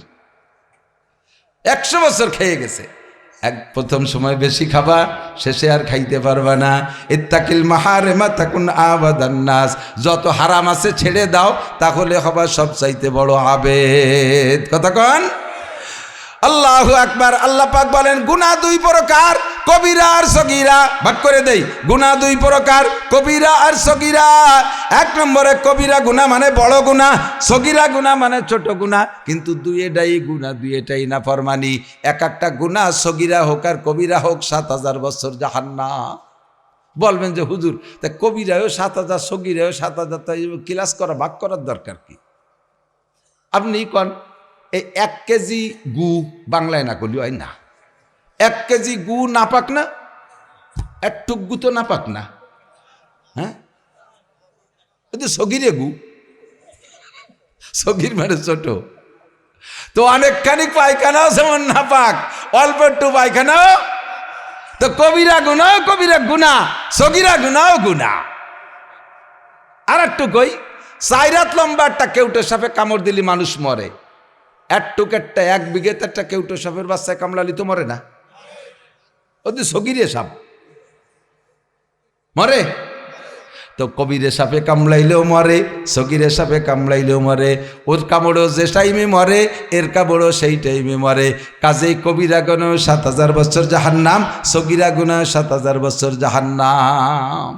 100 বছর খেয়ে গেছে। প্রথম সময় বেশি খাবা, শেষে আর খাইতে পারবা না। ইত্তাকিল মাহারিমা তাকুন আবাদান নাস, যত হারাম আছে ছেড়ে দাও, তাহলে হবা সবচাইতে বড় আবেদ। কথা কন আল্লাহু আকবার। আল্লাহ পাক বলেন গুনাহ দুই প্রকার, কবিরা আর সগীরা। ভাগ করে দেই, গুনাহ দুই প্রকার, কবিরা আর সগীরা। এক নম্বরে কবিরা গুনাহ মানে বড় গুনাহ, সগীরা গুনাহ মানে ছোট গুনাহ। কিন্তু দুইটাই গুনাহ, দুইটাই নাফরমানি। এক একটা গুনাহ সগীরা হোক আর কবিরা হোক 7000 বছর জাহান্নাম। বলবেন যে হুজুর তা কবিরাও 7000 সগীরাও 7000, তাই ক্লাস করা ভাগ করার দরকার কি? আপনি কন এই 1 কেজি গু বাংলায় না করলি হয় না? 1 কেজি গু নাপাক না? একটুক গু তো নাপাক না? হ্যাঁ, সগিরে গু, সগির মানে ছোট। তো অনেকখানি পায়খানাও যেমন নাপাক, অল্প একটু পায়খানাও তো কবিরা গুনাও কবিরা গুনা, সগিরা গুনাও গুনা। আর একটু কই, 4 হাত লম্বা একটা কেউটে সাপে কামড় দিলি মানুষ মরে। একটা 1 বিঘেতে একটা কেউটো সাপের বাচ্চায় কামড়ালি তো মরে না? ওদের সগিরে সাপ মরে। তো কবিরে সাপে কামড়াইলেও মরে, সগিরে সাপে কামড়াইলেও মরে। ওর কামড়ও যে টাইমে মরে, এর কামড়ও সেই টাইমে মরে। কাজেই কবিরা গুনাহ 7000 বছর জাহান্নাম, সগিরা গুনাহ 7000 বছর জাহান্নাম।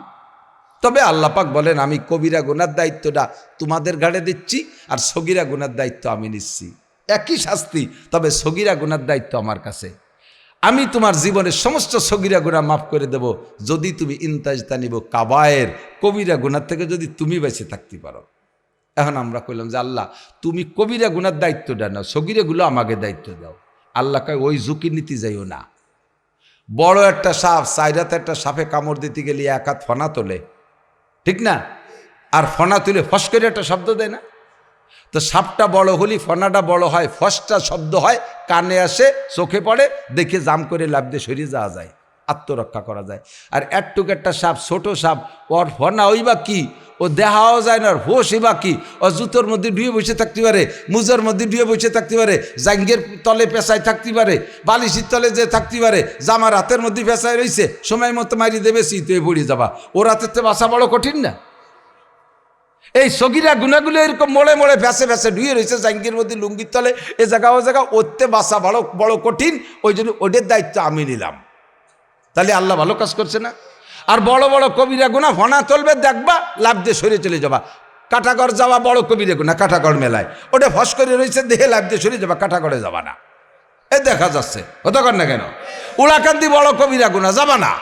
তবে আল্লাহ পাক বলেন আমি কবিরা গুনার দায়িত্বটা তোমাদের ঘাড়ে দিচ্ছি, আর সগিরা গুনার দায়িত্ব আমি নিচ্ছি। একই শাস্তি, তবে সগিরা গুনার দায়িত্ব আমার কাছে। আমি তোমার জীবনের সমস্ত সগিরা গুনাহ মাফ করে দেব যদি তুমি ইনতাজতানিবু কাবায়ের, কবিরা গুনার থেকে যদি তুমি বেঁচে থাকতে পারো। এখন আমরা কইলাম যে আল্লাহ তুমি কবিরা গুনার দায়িত্বটা নাও, সগিরাগুলো আমাকে দায়িত্ব দাও। আল্লাহ কয় ওই ঝুঁকি নিতে যাইও না। বড় একটা সাপ, 4 হাতে একটা সাপে কামড় দিতে গেলে 1 হাত ফনা তোলে, ঠিক না? আর ফনা তুলে ফস করে একটা শব্দ দেয় না? তো সাপটা বড় হলি ফনাটা বড় হয়, ফসটা শব্দ হয়, কানে আসে, চোখে পড়ে, দেখে জাম করে লাফ দিয়ে সরিয়ে যাওয়া যায়, আত্মরক্ষা করা যায়। আর একটুক একটা সাপ, ছোট সাপ, ওর ফনা ওই বা কি, ও দেখাও যায় না, হোসই বা কি, ও জুতোর মধ্যে ডুয়ে বসে থাকতে পারে, মুজোর মধ্যে ডুয়ে বসে থাকতে পারে, জাঙ্গের তলে পেঁচায় থাকতে পারে, বালিশির তলে যে থাকতে পারে, জামার হাতের মধ্যে পেঁচায় রয়েছে, সময় মতো মারি দেবে, শীতে পড়ে যাবা। ওর হাতের তো বাসা বড় কঠিন না? এই সগিরা গুনাগুলো এরকম মোড়ে মোড়ে ভেসে ভেসে ডুয়ে রয়েছে জাঙ্গির মধ্যে, লুঙ্গির তলে, এ জায়গা ও জায়গা, ওতে বাসা বড় বড় কঠিন। ওই জন্য ওদের দায়িত্ব আমি নিলাম। তাহলে আল্লাহ ভালো কাজ করছে না? আর বড় বড় কবিরা গুনাহ ফনা চলবে, দেখবা লাভ দিয়ে সরে চলে যাবা। কাটাগড় যাওয়া বড় কবিরা গুনাহ, কাটাগড় মেলায় ওটা ফস করে রয়েছে, দেখে লাভ দিয়ে সরে যাবা, কাটাগড়ে যাবা না। এ দেখা যাচ্ছে, হতকর না কেন? উলাকান্দি বড় কবিরা গুনাহ, যাবা না।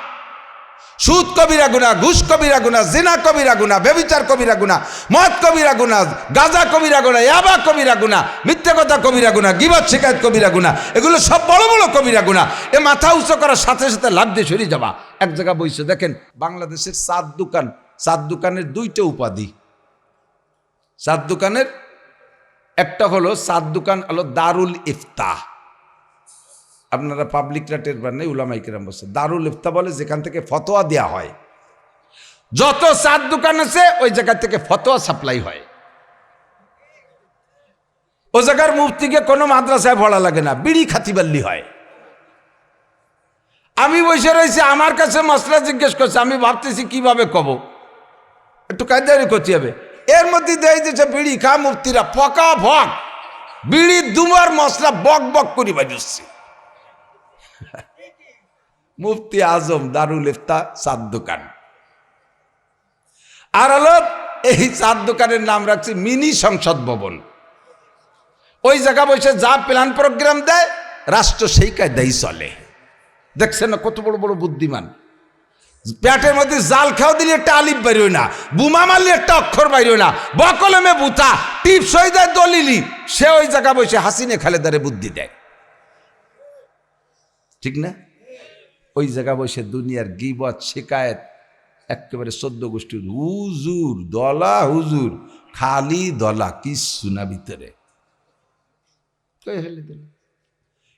সুদ কবিরা গুনাহ, ঘুষ কবিরা গুনাহ, জিনা কবিরা গুনাহ, ব্যভিচার কবিরা গুনাহ, মদ কবিরা গুনাহ, গাঁজা কবিরা গুনাহ, ইয়াবা কবিরা গুনাহ, মিথ্যা কথা কবিরা গুনাহ, গীবত শিকায়ত কবিরা গুনাহ, এগুলো সব বড় বড় কবিরা গুনাহ। এ মাথা উঁচু করার সাথে সাথে লাভ দিয়ে সরিয়ে যাবা। এক জায়গা বইছে দেখেন, বাংলাদেশের 7 দোকান, 7 দোকানের 2টা উপাধি। 7 দোকানের একটা হলো 7 দোকান হলো দারুল ইফতা। আপনারা পাবলিকরা টের পান নাই, উলামায়ে কেরাম বলছে দারুল ইফতা বলে যেখান থেকে ফতোয়া দেওয়া হয়। যত 7 দোকান আছে ওই জায়গা থেকে ফতোয়া সাপ্লাই হয়। ও জায়গার মুফতিকে কোনো মাদ্রাসায় পড়া লাগে না, বিড়ি খাতিবাল্লি হয়। আমি বসে রয়েছি, আমার কাছে মশলা জিজ্ঞেস করছে, আমি ভাবতেছি কিভাবে কব, একটু কায়দারি করতে হবে। এর মধ্যে দেয় দিচ্ছে বিড়ি খা মুফতিরা, পকা ভক বিড়ি দুমার মশলা বক বক করি বাজছে। মুফতি আজম দারুল ইফতা 7 দোকান। আর হলো এই 7 দোকানের নাম রাখছি মিনি সংসদ ভবন। ওই জায়গা বসে যা প্ল্যান প্রোগ্রাম দেয় রাষ্ট্র সেই কায়দাই চলে। দেখছেন না কত বড় বড় বুদ্ধিমান। পেটের মধ্যে জাল খাও দিলে একটা আলিফ বেরোয় না, বুমা মারলে একটা অক্ষর বেরোয় না, বকলমে বুতা টিপ সই দেয় দলিলি, সে ওই জায়গা বসে হাসিনে খালেদারে বুদ্ধি দেয়, ঠিক না? ওই জায়গা বসে দুনিয়ার গীবত শিকায়েত একেবারে 14 গোষ্ঠীর হুজুর দলা, হুজুর খালি দলা, কিচ্ছু না ভিতরে।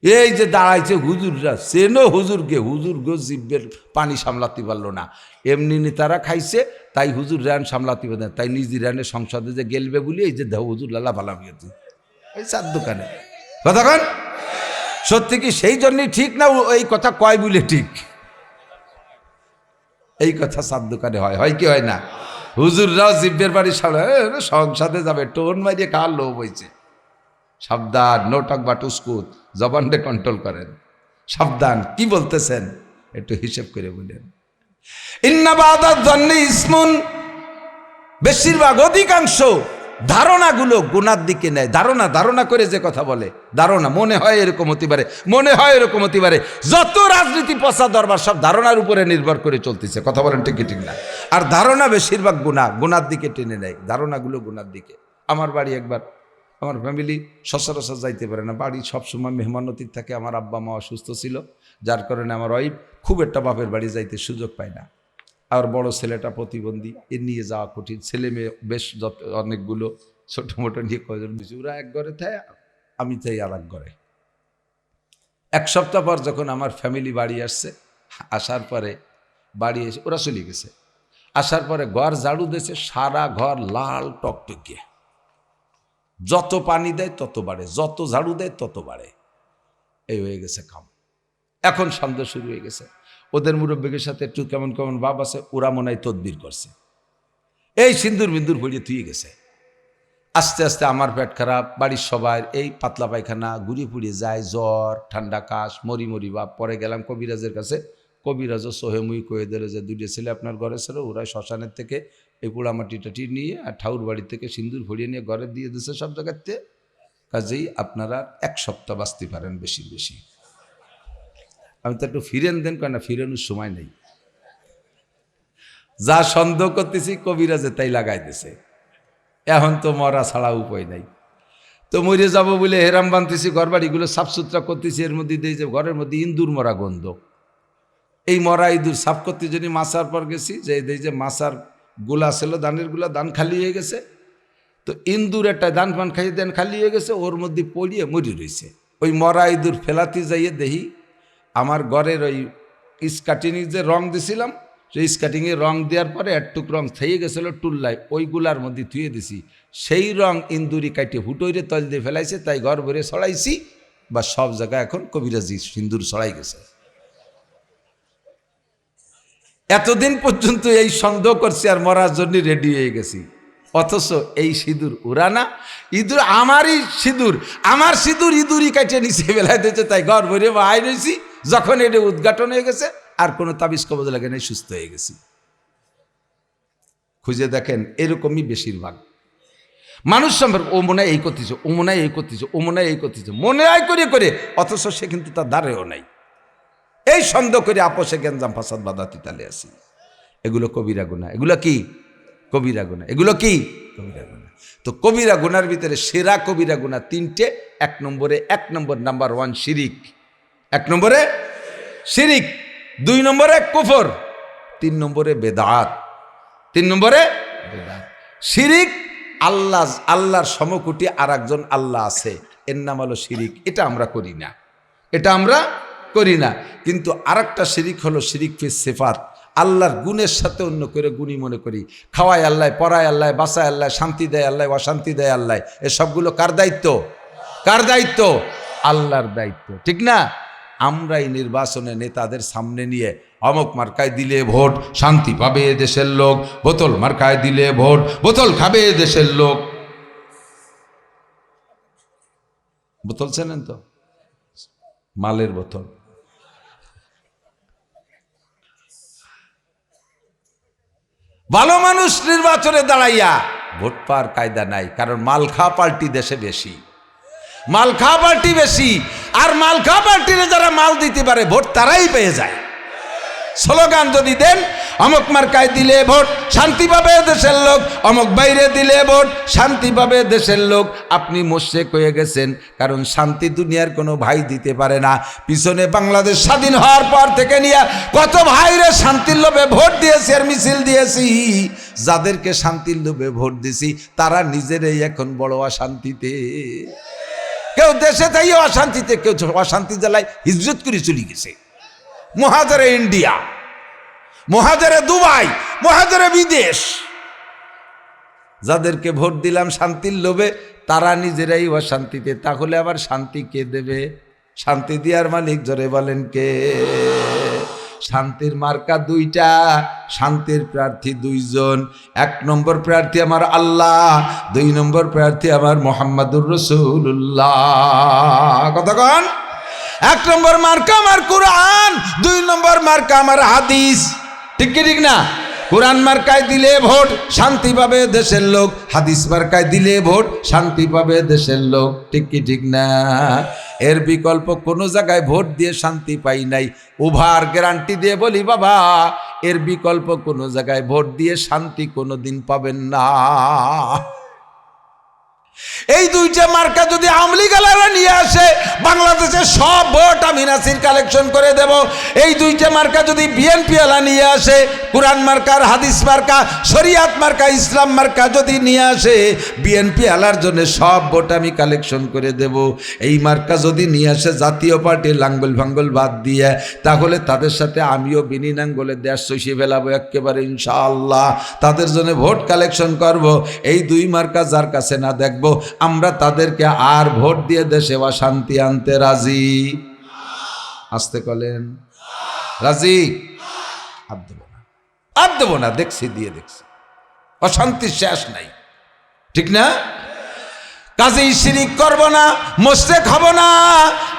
এই যে দাঁড়াইছে হুজুররা, সেনো হুজুরকে, হুজুর গো জিব্বের পানি সামলাতে পারলো না, এমনি তারা খাইছে, তাই হুজুর র্যান সামলাতে পারে, তাই নিজের র্যানে সংসদে যে গেলবে বলি এই যে দেহ হুজুর লালা ভালা বিয়েছে এই 7 দোকানে। কথা কন সত্যি কি সেই জন্যই ঠিক না এই কথা কয় বলে ঠিক? এই কথা সাত দোকানে হয় কি হয় না? হুজুররাও জিব্বের বাড়ি সংসাদে যাবে, টোন মারিয়ে কার লোভ হয়েছে। সাবধান, নো টক বাট উস্কুত, জবানটা কন্ট্রোল করেন। সাবধান, কি বলতেছেন একটু হিসেব করে বলেন। ইন্না বাদাত যন্নি ইসমুন, বেশিরভাগ অধিকাংশ ধারণাগুলো গুনার দিকে নেয়। ধারণা করে যে কথা বলে, ধারণা মনে হয় এরকম হতে পারে, যত রাজনীতি পচা দরবার সব ধারণার উপরে নির্ভর করে চলতেছে। কথা বলেন ঠিক কি ঠিক না? আর ধারণা বেশিরভাগ গুনার দিকে টেনে নেয়, ধারণাগুলো গুনার দিকে। আমার বাড়ি একবার, আমার ফ্যামিলি সচরাচর যাইতে পারে না, বাড়ি সবসময় মেহমানতির থাকে। আমার আব্বা মা অসুস্থ ছিল, যার কারণে আমার ওয়াইফ খুব একটা বাপের বাড়ি যাইতে সুযোগ পায় না। আর বড় ছেলেটা প্রতিবন্ধী, এর নিয়ে যাওয়া কঠিন। ছেলে মেয়ে বেশ অনেকগুলো, ছোটো মোটো নিয়ে কয়জন বেশি, ওরা এক ঘরে থাকে, আমি চাই আর এক ঘরে। এক সপ্তাহ পর যখন আমার ফ্যামিলি বাড়ি আসছে, আসার পরে বাড়ি এসে ওরা চলে গেছে, আসার পরে ঘর ঝাড়ু দিয়েছে, সারা ঘর লাল টকটকে। যত পানি দেয় তত বাড়ে, যত ঝাড়ু দেয় তত বাড়ে। এই হয়ে গেছে কাম। এখন সন্দেহ শুরু হয়ে গেছে। ওদের মুরব্বীর সাথে একটু কেমন কেমন ভাব আছে, ওরা মনে হয় তদবির করছে। এই সিন্দুর মিন্দুর পড়িয়ে থুয়ে গেছে। আস্তে আস্তে আমার পেট খারাপ, বাড়ির সবাই এই পাতলা পায়খানা, গুড়ি পুড়িয়ে যায়, জ্বর, ঠান্ডা কাশ, মরি ভাব। পরে গেলাম কবিরাজের কাছে, কবিরাজও সোহেমুই কয়ে দিল যে দুইটা ছেলে আপনার ঘরে ছিল, ওরা শ্মশানের থেকে এই পোড়ামাটি টাটি নিয়ে আর ঠাউর বাড়ি থেকে সিন্দুর ভরিয়ে নিয়ে ঘরে দিয়ে দিচ্ছে সব জায়গাতে। কাজেই আপনারা এক সপ্তাহ বাঁচতে পারেন বেশি। আমি তো একটু ফিরেন দেন, কেন ফিরানোর সময় নেই। যা সন্দেহ করতেছি কবিরাজে তাই লাগাই দিছে। এখন তো মরা ছাড়া উপায় নাই। তো মরে যাব বলে হেরাম বানতেছি, ঘর বাড়িগুলো সাফসুতরা করতেছি, এর মধ্যে দিয়ে যে ঘরের মধ্যে ইন্দুর মরা গন্ধ। এই মরা ইঁদুর সাফ করতে যদি মাছার পর গেছি, যে মাছার গোলা ছিল, দানের গোলা, দান খালি হয়ে গেছে। তো ইন্দুর একটা দান পান খাইয়ে দেন খালি হয়ে গেছে, ওর মধ্যে পড়িয়ে মরি রয়েছে। ওই মরা ইঁদুর ফেলাতে যাইয়ে দেখি আমার ঘরের ওই স্কাটিংয়ে যে রং দিছিলাম, সেই স্কাটিংয়ে রং দেওয়ার পরে একটুক রং থেকে গেছিলো টুল্লায়, ওইগুলার মধ্যে ধুয়ে দিছি। সেই রং ইন্দুরি কাটে হুটোইরে তল দিয়ে ফেলাইছে, তাই ঘর ভরে ছড়াইছি। বা সব জায়গায় এখন কবিরাজি সিন্দুর ছড়াই গেছে। এতদিন পর্যন্ত এই সন্দেহ করছি আর মরার জন্য রেডি হয়ে গেছি, অথচ এই সিঁদুর ওরা না, ইঁদুর আমারই সিঁদুর, আমার সিঁদুর ইঁদুরই কাটে নিচে বেলায় দিয়েছে, তাই ঘর ভরে বাহাই রয়েছি। যখন এটা উদ্ঘাটন হয়ে গেছে আর কোনো তাবিজ কবজ লাগে নাই, সুস্থ হয়ে গেছি। খুঁজে দেখেন এরকমই বেশিরভাগ মানুষ সম্পর্কে, ও মনে হয় এই করতেছে, ও মনে হয় এই করতেছে, ও মনে হয় এই করতেছে, মনে হয় করে, অথচ সে কিন্তু তার দ্বারেও নাই। এই সন্দেহ করে আপোষে গেঞ্জাম ফাসাদ বাদাতি তালে আসি। এগুলো কবিরা গুনাহ। এগুলো কি কবিরা গুনাহ? এগুলো কি কবিরা গুনাহ? তো কবিরা গুনার ভিতরে সেরা কবিরা গুনাহ তিনটে। এক নম্বর নাম্বার 1 শিরিক, 1 নম্বরে শিরিক, 2 নম্বরে কুফর, 3 নম্বরে বেদাত। 3 নম্বরে বেদাত। শিরিক, আল্লাহর সমকোটি আর একজন আল্লাহ আছে, এর নাম হলো শিরিক। এটা আমরা করি না, কিন্তু আরেকটা শিরিক হলো শিরিক ফিস সিফাত। আল্লাহর গুণের সাথে অন্য করে গুণী মনে করি। খাওয়ায় আল্লাহ, পড়ায় আল্লাহ, বাঁচায় আল্লাহ, শান্তি দেয় আল্লাহ, অশান্তি দেয় আল্লাহ। এসবগুলো কার দায়িত্ব? আল্লাহর দায়িত্ব, ঠিক না? আমরা এই নির্বাচনে নেতাদের সামনে নিয়ে অমুক মার্কায় দিলে ভোট শান্তি পাবে দেশের লোক, বোতল মার্কায় দিলে ভোট বোতল খাবে দেশের লোক। বোতল চেনেন তো? মালের বোতল। ভালো মানুষ নির্বাচনে দাঁড়াইয়া ভোট পাওয়ার কায়দা নাই, কারণ মাল খাওয়া পার্টি দেশে বেশি, আর মাল খাওয়া পার্টিরে যারা মাল দিতে পারে ভোট তারাই পেয়ে যায়। স্লোগান যদি দেন অমুক মার্কায় দিলে ভোট শান্তি পাবে দেশের লোক, অমুক বাইরে দিলে ভোট শান্তি পাবে দেশের লোক, আপনি মোশেক হয়ে গেছেন। কারণ শান্তি দুনিয়ার কোনো ভাই দিতে পারে না। পিছনে বাংলাদেশ স্বাধীন হওয়ার পর থেকে নিয়ে কত ভাইরে শান্তির লোভে ভোট দিয়েছি আর মিছিল দিয়েছি। যাদেরকে শান্তির লোভে ভোট দিছি তারা নিজেরাই এখন বড় অশান্তিতে। কেউ দেশে তাই অশান্তিতে, কেউ অশান্তি জ্বালায় হিজরত করে চলে গেছে। মহাজারে ইন্ডিয়া, মহাজারে দুবাই, মহাজারে বিদেশ। যাদেরকে ভোট দিলাম শান্তির লোভে তারা নিজেরাই অশান্তিতে, তাহলে আবার শান্তি কে দেবে? শান্তি দিয়ার মালিক জোরে বলেন কে? শান্তির মার্কা দুইটা, শান্তির প্রার্থী দুইজন। 1 নম্বর প্রার্থী আমার আল্লাহ, 2 নম্বর প্রার্থী আমার মুহাম্মাদুর রাসূলুল্লাহ। কতক্ষণ? 1 নম্বর মার্কা আমার কুরআন, 2 নম্বর মার্কা আমার হাদিস। ঠিক কি ঠিক না? কুরআন মার্কায় দিলে ভোট, শান্তি পাবে দেশের লোক। হাদিস মার্কায় দিলে ভোট, শান্তি পাবে দেশের লোক। ঠিক কি ঠিক না? এর বিকল্প কোনো জায়গায় ভোট দিয়ে শান্তি পাই নাই। ওভার গ্যারান্টি দিয়ে বলি বাবা, এর বিকল্প কোনো জায়গায় ভোট দিয়ে শান্তি কোনোদিন পাবেন না। এই দুইটা মার্কা যদি আওয়ামী লীগ আলারা নিয়ে আসে, বাংলাদেশের সব ভোট আমি নাসির কালেকশন করে দেব। এই দুইটা মার্কা যদি বিএনপি আলা নিয়ে আসে, কুরআন মার্কার হাদিস মার্কা, শরিয়াত মার্কা, ইসলাম মার্কা যদি নিয়ে আসে, বিএনপি আলার জন্য সব ভোট আমি কালেকশন করে দেব। এই মার্কা যদি নিয়ে আসে জাতীয় পার্টির লাঙ্গল ভাঙ্গল বাদ দিয়ে, তাহলে তাদের সাথে আমিও বিনি নাঙ্গলে দেশ চষিয়ে ফেলাবো একেবারে ইনশাআল্লাহ। তাদের জন্য ভোট কালেকশন করব। এই 2 মার্কা যার কাছে না দেখব, আমরা তাদেরকে আর ভোট দিয়ে দেশে শান্তি আনতে রাজি। আসতে কলেন রাজি? আর দেব না, দেখছি দিয়ে দেখছি অশান্তির শেষ নাই। ঠিক না? কাজেই শিরিক করব না, মুশরিক হব না।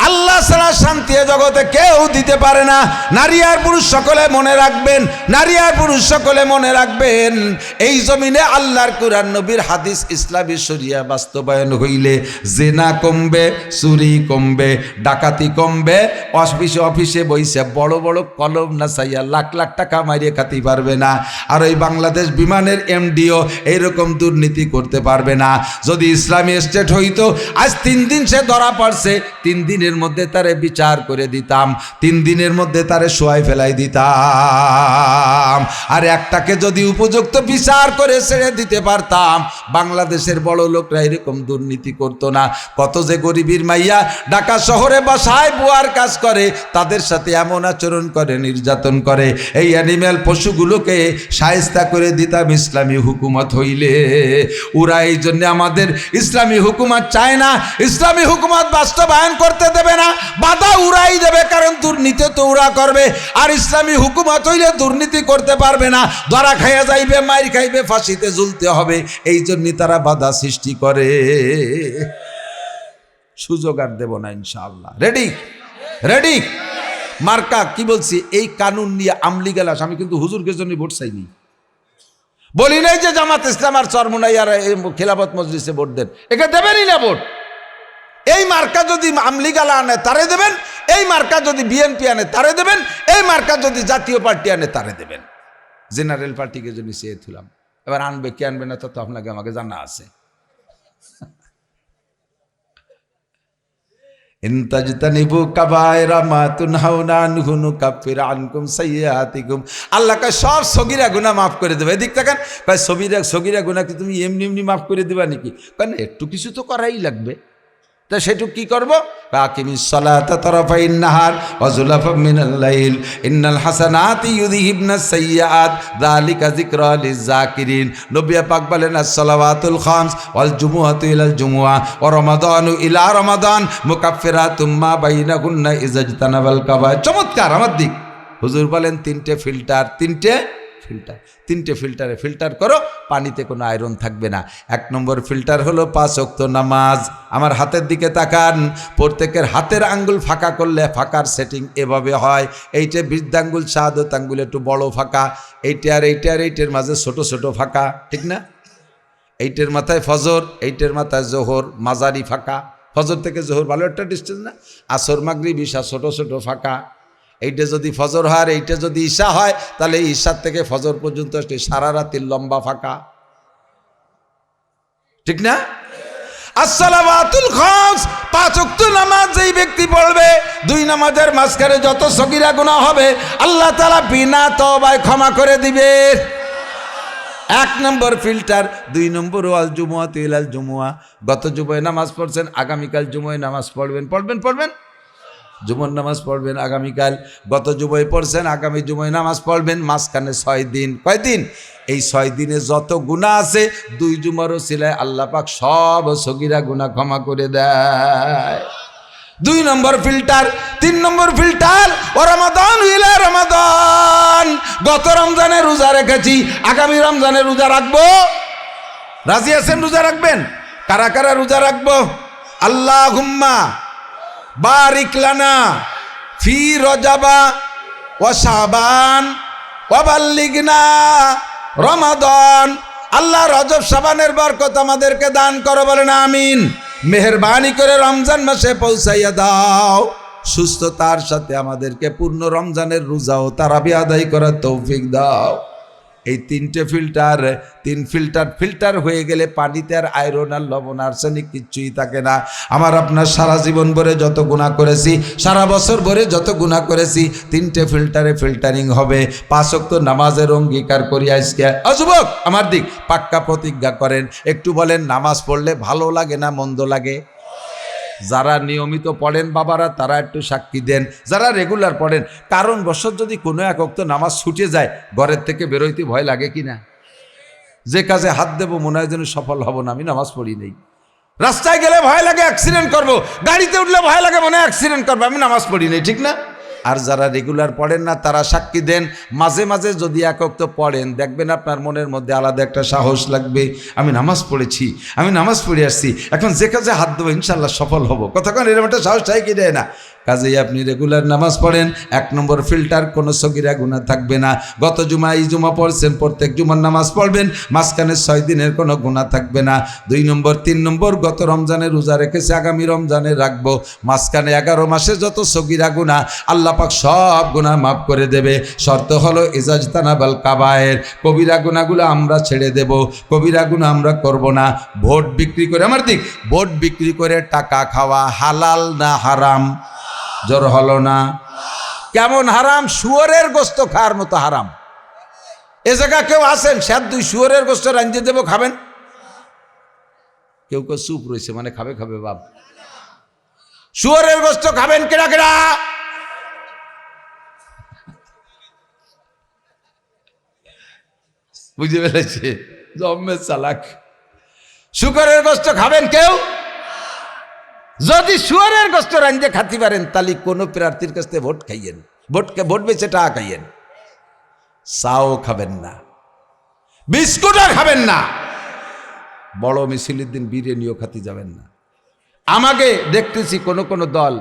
আল্লাহ ছাড়া শান্তি জগতে কেউ দিতে পারে না। নারী আর পুরুষ সকলে মনে রাখবেন, নারী আর পুরুষ সকলে মনে রাখবেন, এই জমিনে আল্লাহর কুরআন, নবীর হাদিস, ইসলামী শরিয়া বাস্তবায়ন হইলে জিনা কমবে, চুরি কমবে, ডাকাতি কমবে। অফিসে বইছে বড় বড় কলম না চাইয়া লাখ লাখ টাকা মারিয়ে খাতে পারবে না। আর ওই বাংলাদেশ বিমানের এমডিও এইরকম দুর্নীতি করতে পারবে না। যদি ইসলামী স্টেট হইতো, আজ 3 দিন সে ধরা পড়ছে, 3 দিনের মধ্যে তারে বিচার করে দিতাম, 3 দিনের মধ্যে তারে শোয়াই ফেলাই দিতাম। আর একটাকে যদি উপযুক্ত বিচার করে ছেড়ে দিতে পারতাম, বাংলাদেশের বড় লোকরা এরকম দুর্নীতি করতো না। কত যে গরিবের মাইয়া ঢাকা শহরে বাসায় বুয়ার কাজ করে, তাদের সাথে এমন আচরণ করে, নির্যাতন করে। এই অ্যানিম্যাল পশুগুলোকে শায়েস্তা করে দিতাম ইসলামী হুকুমত হইলে। ওরা এই জন্য আমাদের ইসলামী হুকুমত চায় না, ইসলামী হুকুমত বাস্তবায়ন করতে দেবে না, বাধা উড়াই দেবে। কারণ দুর্নীতি তো উড়া করবে, আর ইসলামী হুকুমত হইলে দুর্নীতি করতে পারবে না। ধরা খাইয়া যাইবে, মাইর খাইবে, ফাঁসিতে ঝুলতে হবে। এই জন্য তারা বাধা সৃষ্টি করে। সুযোগ আর দেব না ইনশাআল্লাহ। রেডি? রেডি? মার্কা কি বলছি? এই কানুন নিয়ে আমলি গেলাস। আমি কিন্তু হুজুরকে জন্য ভোট চাইনি, বলি নাই যে জামাত ইসলাম আর চরমোনাই আর খেলাফত মজলিসে ভোট দেন, একে দেবেনই না ভোট। এই মার্কা যদি আমলি গালা আনে তারে দেবেন, এই মার্কা যদি বিএনপি আনে তারে দেবেন, এই মার্কা যদি জাতীয় পার্টি আনে তারে দেবেন। জেনারেল পার্টিকে যদি চেয়েছিলাম, এবার আনবে কে আনবে না তা তো আপনাকে আমাকে জানা আছে। আল্লাহ কয় সব সগীরা গুনাহ মাফ করে দেবে। এদিক থাকেন, কয় সগীরা গুনাহ কি তুমি এমনি এমনি মাফ করে দেবা নাকি? কারণ একটু কিছু তো করাই লাগবে। তা সেটুক কি করবো? আকিমিস সালাতা তারাফাইন নাহার ওয়া যুলাফাম মিনাল লাইল ইন্নাল হাসানাতি ইউযহিবনাস সাইয়্যাত যালিকা যিকরা লিয-যাকিরিন। নবী পাক বলেন আস-সালাওয়াতুল খামস ওয়াল জুমুআতু ইলাল জুমুআ ওয়া রমাদানু ইলা রমাদান মুকাফফিরাতুম মা বাইনাহুন্না ইযা ইজতানাবাল কাবায়। চমৎকার আমার দিক। হুজুর বলেন 3টে ফিল্টার, 3টে ফিল্টারে ফিল্টার করো, পানিতে কোনো আয়রন থাকবে না। 1 নম্বর ফিল্টার হলো 5 ওয়াক্ত নামাজ। আমার হাতের দিকে তাকান, প্রত্যেকের হাতের আঙ্গুল ফাঁকা করলে ফাঁকার সেটিং এভাবে হয়। এইটা বৃদ্ধাঙ্গুল, শাহাদত আঙ্গুল একটু বড় ফাঁকা, এইটার মাঝে ছোট ছোট ফাঁকা, ঠিক না? এইটার মাথায় ফজর, এইটার মাথায় জোহর, মাঝারি ফাঁকা। ফজর থেকে জোহর ভালো একটা ডিস্টেন্স না? আসর, মাগরিব, ঈশা ছোট ছোট ফাঁকা। এইটা যদি ফজর হয়, এইটা যদি ঈশা হয়, তাহলে ঈশার থেকে ফজর পর্যন্ত সারা রাতের লম্বা ফাঁকা, ঠিক না? আসসালাওয়াতুল খামস, 5 ওয়াক্ত নামাজ যেই ব্যক্তি পড়বে, 2 নামাজের মাঝখানে যত সগীরা গুনাহ হবে আল্লাহ তাআলা বিনা তওবায় ক্ষমা করে দিবে। 1 নম্বর ফিল্টার। 2 নম্বর ওয়াল জুমুআতু ইলাল জুমুআ। গত জুমায় নামাজ পড়ছেন, আগামীকাল জুমায় নামাজ পড়বেন। জুমার নামাজ পড়বেন আগামীকাল। গত জুমায় পড়ছেন, আগামী জুমায় নামাজ পড়বেন। মাঝখানে 6 দিন। কয়দিন? এই 6 দিনে যত গুনাহ আছে 2 জুমার ওসিলায় আল্লাহ পাক সব সগীরা গুনাহ ক্ষমা করে দেয়। 2 নম্বর ফিল্টার, 3 নম্বর ফিল্টার ও রমাদান ইলা রমাদান, গত রমজানে রোজা রেখেছি, আগামী রমজানে রোজা রাখবো। রাজি আছেন রোজা রাখবেন? কারা কারা রোজা রাখবো? আল্লাহুম্মা বারিক লানা ফি রজাবা ওয়া শাবান ওয়া বাল্লিগনা রমাদান। আল্লাহ রজব শাবানের বরকত আমাদেরকে দান করো, বলেন আমিন। মেহেরবানি করে রমজান মাসে পৌঁছাইয়া দাও, সুস্থতার সাথে আমাদেরকে পূর্ণ রমজানের রোজা ও তারাবি আদায় করার তৌফিক দাও। এই 3টে ফিল্টার, 3 ফিল্টার হয়ে গেলে পানিতে আর আয়রন আর লবণ আর্সেনিক কিচ্ছুই থাকে না। আমার আপনার সারা জীবন ভরে যত গুনাহ করেছি, সারা বছর ভরে যত গুনাহ করেছি, 3টে ফিল্টারে ফিল্টারিং হবে। 5 ওয়াক্ত নামাজের অঙ্গীকার করি আজকে। যুবক আমার দিক পাক্কা প্রতিজ্ঞা করেন, একটু বলেন নামাজ পড়লে ভালো লাগে না মন্দ লাগে? যারা নিয়মিত পড়েন বাবারা তারা একটু সাক্ষী দেন, যারা রেগুলার পড়েন। কারণ বছর যদি কোনো এক ওয়াক্ত নামাজ ছুটে যায়, ঘরের থেকে বেরোইতে ভয় লাগে কি না? যে কাজে হাত দেবো মনে হয় যেন সফল হব না, আমি নামাজ পড়ি নেই। রাস্তায় গেলে ভয় লাগে অ্যাক্সিডেন্ট করবো, গাড়িতে উঠলে ভয় লাগে মনে হয় অ্যাক্সিডেন্ট করবো, আমি নামাজ পড়ি নেই, ঠিক না? আর যারা রেগুলার পড়েন না তারা সাক্ষী দেন, মাঝে মাঝে যদি এক ওয়াক্ত পড়েন দেখবেন আপনার মনের মধ্যে আলাদা একটা সাহস লাগবে, আমি নামাজ পড়েছি, আমি নামাজ পড়ে আসছি, এখন যে কাজে হাত দেবো ইনশাল্লাহ সফল হব। কতক্ষণ এরকম একটা সাহস চাই কি দেয় না? কাজেই আপনি রেগুলার নামাজ পড়েন, 1 নম্বর ফিল্টার, কোনো সগীরা গুনাহ থাকবে না। গত জুমা এই জুমা পড়ছেন, প্রত্যেক জুমার নামাজ পড়বেন, মাঝখানে 6 দিনের কোনো গুনাহ থাকবে না। 2 নম্বর 3 নম্বর, গত রমজানে রোজা রেখেছে, আগামী রমজানে রাখবো, মাঝখানে 11 মাসে যত সগীরা গুনাহ আল্লাহ পাক সব গুনাহ মাফ করে দেবে। শর্ত হলো ইজাজতানাবাল কাবায়ের, কবিরা গুনাহগুলো আমরা ছেড়ে দেব, কবিরা গুনাহ আমরা করব না। ভোট বিক্রি করে, আমার দিক ভোট বিক্রি করে টাকা খাওয়া হালাল না হারাম? জোর হলো না? কেমন হারাম? শুয়োরের গোস্ত খাওয়ার মতো হারাম। এ জায়গা কেউ আসেন স্যার 2 শুয়োরের গোস্ত রাঁধিয়ে দেবো, খাবেন? কেউ কেউ চুপ রয়েছে, মানে খাবে খাবে বাপ। শুয়োরের গোস্ত খাবেন কেডা কেডা? বুঝে ফেলেছে জম্মে চালাক। শুকরের গোস্ত খাবেন কেউ? যদি শুয়োরের গোস্ত রাঁধে খাতে পারেন তাহলে কোনো প্রার্থীর কাছ থেকে ভোট খাইয়েন, ভোট বেচে টাকা খাইয়েন। চাও খাবেন না, বিস্কুটও খাবেন না, বড় মিছিলের দিন বিরিয়ানিও খাতে যাবেন না। আমাকে দেখতেছি কোন দল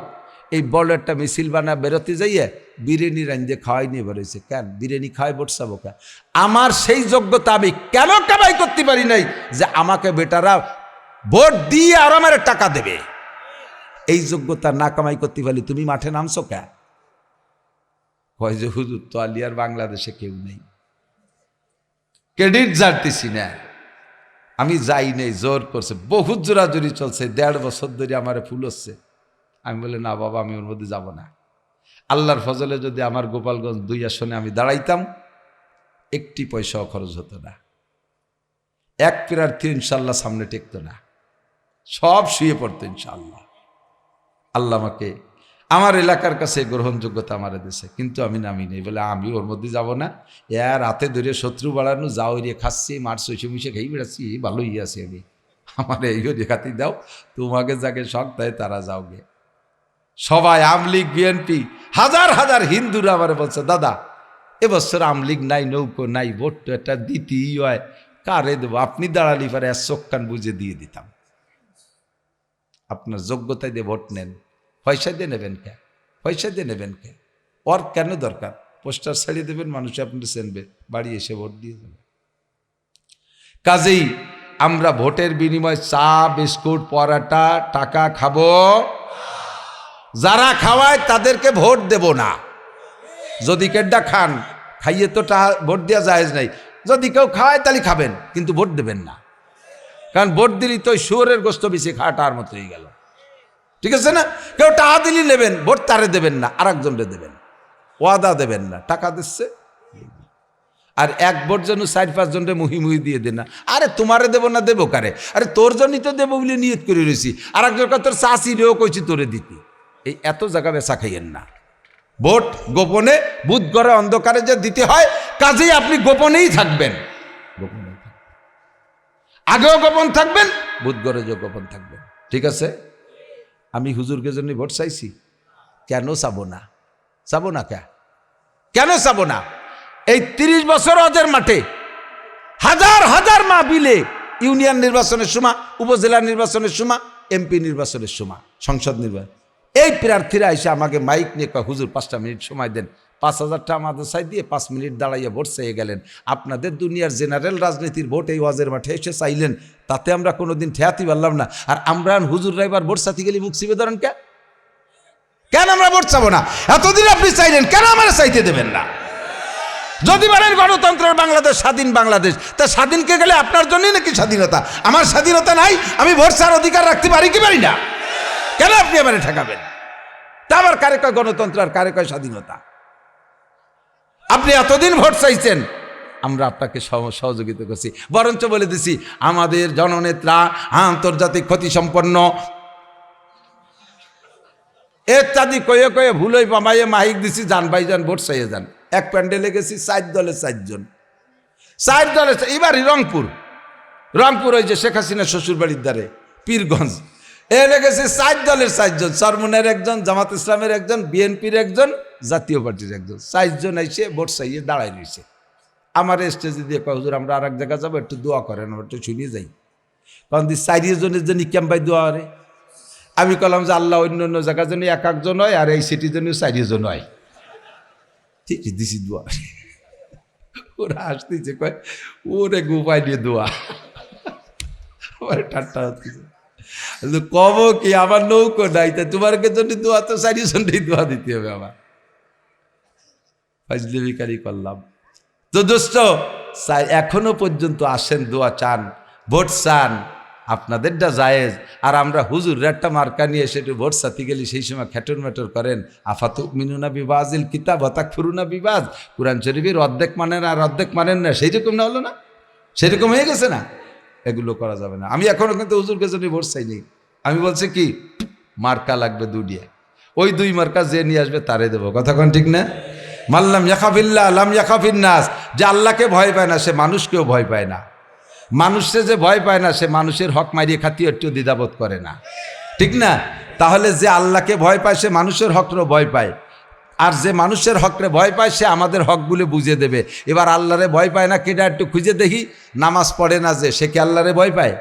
এই বড় একটা মিছিল বানা বেরোতে যাইয়ে বিরিয়ানি রাঁধে খাওয়াই নিয়ে বেরোইছে। কেন বিরিয়ানি খাওয়াই ভোট চাবো? কেন? আমার সেই যোগ্যতা আমি কেন কামাই করতে পারি নাই যে আমাকে বেটারা ভোট দিয়ে আর আমার টাকা দেবে? এই যোগ্যতা না কামাই করতে পারলি তুমি মাঠে নামছো কে? কয় যে হুজুর তো আলিয়ার বাংলাদেশে কেউ নেই, ক্রেডিট জানতেছি না, আমি যাই নেই, জোর করছে, বহুত জোরাজুরি চলছে, 1.5 বছর ধরে আমার ফুল হচ্ছে। আমি বলে না বাবা আমি ওর মধ্যে যাব না। আল্লাহর ফজলে যদি আমার গোপালগঞ্জ 2 আসনে আমি দাঁড়াইতাম, 1 পয়সাও খরচ হতো না, 1 প্রার্থী ইনশাল্লাহ সামনে টেকতো না, সব শুয়ে পড়তো ইনশাল্লাহ। আল্লাহ আমাকে আমার এলাকার কাছে গ্রহণযোগ্যতা আমার দেশে, কিন্তু আমি নামি নেই বলে আমি ওর মধ্যে যাব না। এর হাতে ধরে শত্রু বাড়ানো, যাও রে খাচ্ছি, মার শৈশে মিশে খেয়ে বেড়াচ্ছি, ভালোই আছি আমি, আমার এইও দেখাতে দাও, তোমাকে যাকে শখ দেয় তারা যাওগে। সবাই আমলিগ বিএনপি, হাজার হাজার হিন্দুরা আমার বলছে দাদা এবছর আমলিগ নাই, নৌকো নাই, ভোট তো একটা দিতেই হয়, কারে দেবো? আপনি দাঁড়ালি পারে চোখ কান বুঝে দিয়ে দিতাম। আপনার যোগ্যতায় দিয়ে ভোট নেন, পয়সা দিয়ে নেবেন কে? পয়সা দিয়ে নেবেন কে? ওর কেন দরকার? পোস্টার ছাড়িয়ে দেবেন, মানুষ আপনি চেনবে, বাড়ি এসে ভোট দিয়ে দেবে। কাজেই আমরা ভোটের বিনিময়ে চা বিস্কুট পরাটা টাকা খাবো, যারা খাওয়ায় তাদেরকে ভোট দেব না। যদি কেডা খান খাইয়ে তো ভোট দেওয়া জায়েজ নাই, যদি কেউ খাওয়ায় তাহলে খাবেন, কিন্তু ভোট দেবেন না। কারণ ভোট দিলি তো শুয়োরের গোস্ত বেশি খাওয়াটার মতো হয়ে গেল, ঠিক আছে না? কেউ টাকা দিলি নেবেন, ভোট তারে দেবেন না, আর একজনরে দেবেন, ওয়াদা দেবেন না, টাকা দিচ্ছে। আর এক ভোট যেন 4-5 জনরে মুহি দিয়ে দেন না, আরে তোমারে দেবো না দেবো কারে? আরে তোর জন্যই তো দেবো বলে নিয়ত করে রয়েছি, আর একজন তোর চাষি রেও কইছি তোরে দিতি। এই এত জায়গা বেচা খাইয়েন না। ভোট গোপনে, বুথ ঘরে অন্ধকারে যে দিতে হয়, কাজেই আপনি গোপনেই থাকবেন, গোপনেই থাকবেন, আগেও গোপন থাকবেন, বুথ ঘরে যে গোপন থাকবেন, ঠিক আছে? আমি হুজুরকে জন্য ভোট চাইছি? কেন চাবো না? চাবো না কেন চাবো না? এই 30 বছর হজের মাঠে হাজার হাজার মা বিলে ইউনিয়ন নির্বাচনের সময়, উপজেলা নির্বাচনের সময়, এমপি নির্বাচনের সময়, সংসদ নির্বাচন, এই প্রার্থীরা এসে আমাকে মাইক নিয়ে কয়, হুজুর 5টা মিনিট সময় দেন। 5,000 টাকা আমাদের সাইড দিয়ে 5 মিনিট দাঁড়াইয়া ভোট চেয়ে গেলেন। আপনাদের দুনিয়ার জেনারেল রাজনীতির ভোট এই ওয়াজের মাঠে এসে চাইলেন, তাতে আমরা কোনোদিন ঠেয়াতে পারলাম না। আর আমরা হুজুর রাইবার ভোট চাইতে গেলে মুখ চিপে ধরেন কেন আমরা ভোট চাবো না? এতদিন আপনি চাইলেন, কেন আমার চাইতে দেবেন না? যদি বলেন গণতন্ত্রের বাংলাদেশ, স্বাধীন বাংলাদেশ, তা স্বাধীনকে গেলে আপনার জন্যই নাকি স্বাধীনতা? আমার স্বাধীনতা নাই? আমি ভোট চাওয়ার অধিকার রাখতে পারি কি পারি না? কেন আপনি আমার ঠেকাবেন? তা আবার কারে কয় গণতন্ত্র আর কারে কয় স্বাধীনতা? আপনি এতদিন ভোট চাইছেন, আমরা আপনাকে সহযোগিতা করছি, বরঞ্চ বলে দিছি আমাদের জননেত্রা আন্তর্জাতিক খ্যাতিসম্পন্ন ইত্যাদি কয়ে কয়ে ভুলই পামাইয়ে মাইক দিছি, যান ভাই যান ভোট চাইয়ে যান। এক প্যান্ডেলে গেছি 4 দলে 4 জন, 4 দলে। এবারই রংপুর ওই যে শেখ হাসিনা শ্বশুর বাড়ির দ্বারে পীরগঞ্জ, এ লেগেছে 4 দলের 4 জন, চরমনের একজন, জামাত ইসলামের একজন, বিএনপির একজন, জাতীয় পার্টির একজন, 4 জন এসে ভোট চাইয়ে দাঁড়াই রয়েছে। আমার স্টেজে দিয়ে কয়, হুজুর আমরা আর এক জায়গায় যাবো, একটু দোয়া করেন, একটু শুনিয়ে যাই। কারণ 4 জনের জন্য কেম ভাই দোয়া করে? আমি বললাম যে আল্লাহ অন্য অন্য জায়গার জন্য 1 জন হয়, আর এই সিটির জন্য 4 জন হয়। ঠিক দিছি দোয়া। ওরা আসতেছে, কয় ওরে গোপাই দিয়ে দোয়া। ঠাট্টা হচ্ছে, কব কি আমার নৌকো নাই, তা তোমার জন্য দোয়া, তো 4 জনই দোয়া দিতে হবে। আমার ফাজলে বিকারি করলাম তো দোস্ত, এখনো পর্যন্ত আসেন, দোয়া চান, ভোট চান, আপনাদেরটা জায়েজ। আর আমরা হুজুর একটা মার্কা নিয়ে সেটা ভোট চাতে গেলি, সেই সময় খেটর মেটর করেন, আফাতুক মিনুনা বিবাজিল কিতাব হতাক ফুরুনা বিবাজ, কোরআন শরীফের অর্ধেক মানেন আর অর্ধেক মানেন না, সেই রকম না হলো না? সেরকম হয়ে গেছে না? এগুলো করা যাবে না। আমি এখনো কিন্তু হুজুরকে জন্য ভোট চাইনি। আমি বলছি কি, মার্কা লাগবে 2টা, ওই 2 মার্কা যে নিয়ে আসবে তারে দেবো। কথা কোন ঠিক না? মাল্লাম ইয়াখাফিল্লাহ লাম ইয়াখাফিন নাস, যে আল্লাহকে ভয় পায় না সে মানুষকেও ভয় পায় না। মানুষে যে ভয় পায় না সে মানুষের হক মারিয়ে খাতিয়ে একটু দ্বিধাবোধ করে না, ঠিক না? তাহলে যে আল্লাহকে ভয় পায় সে মানুষের হকরও ভয় পায়, আর যে মানুষের হকরে ভয় পায় সে আমাদের হকগুলো বুঝে দেবে। এবার আল্লাহরে ভয় পায় না কেটা একটু খুঁজে দেখি। নামাজ পড়ে না যে, সে কি আল্লাহরে ভয় পায়?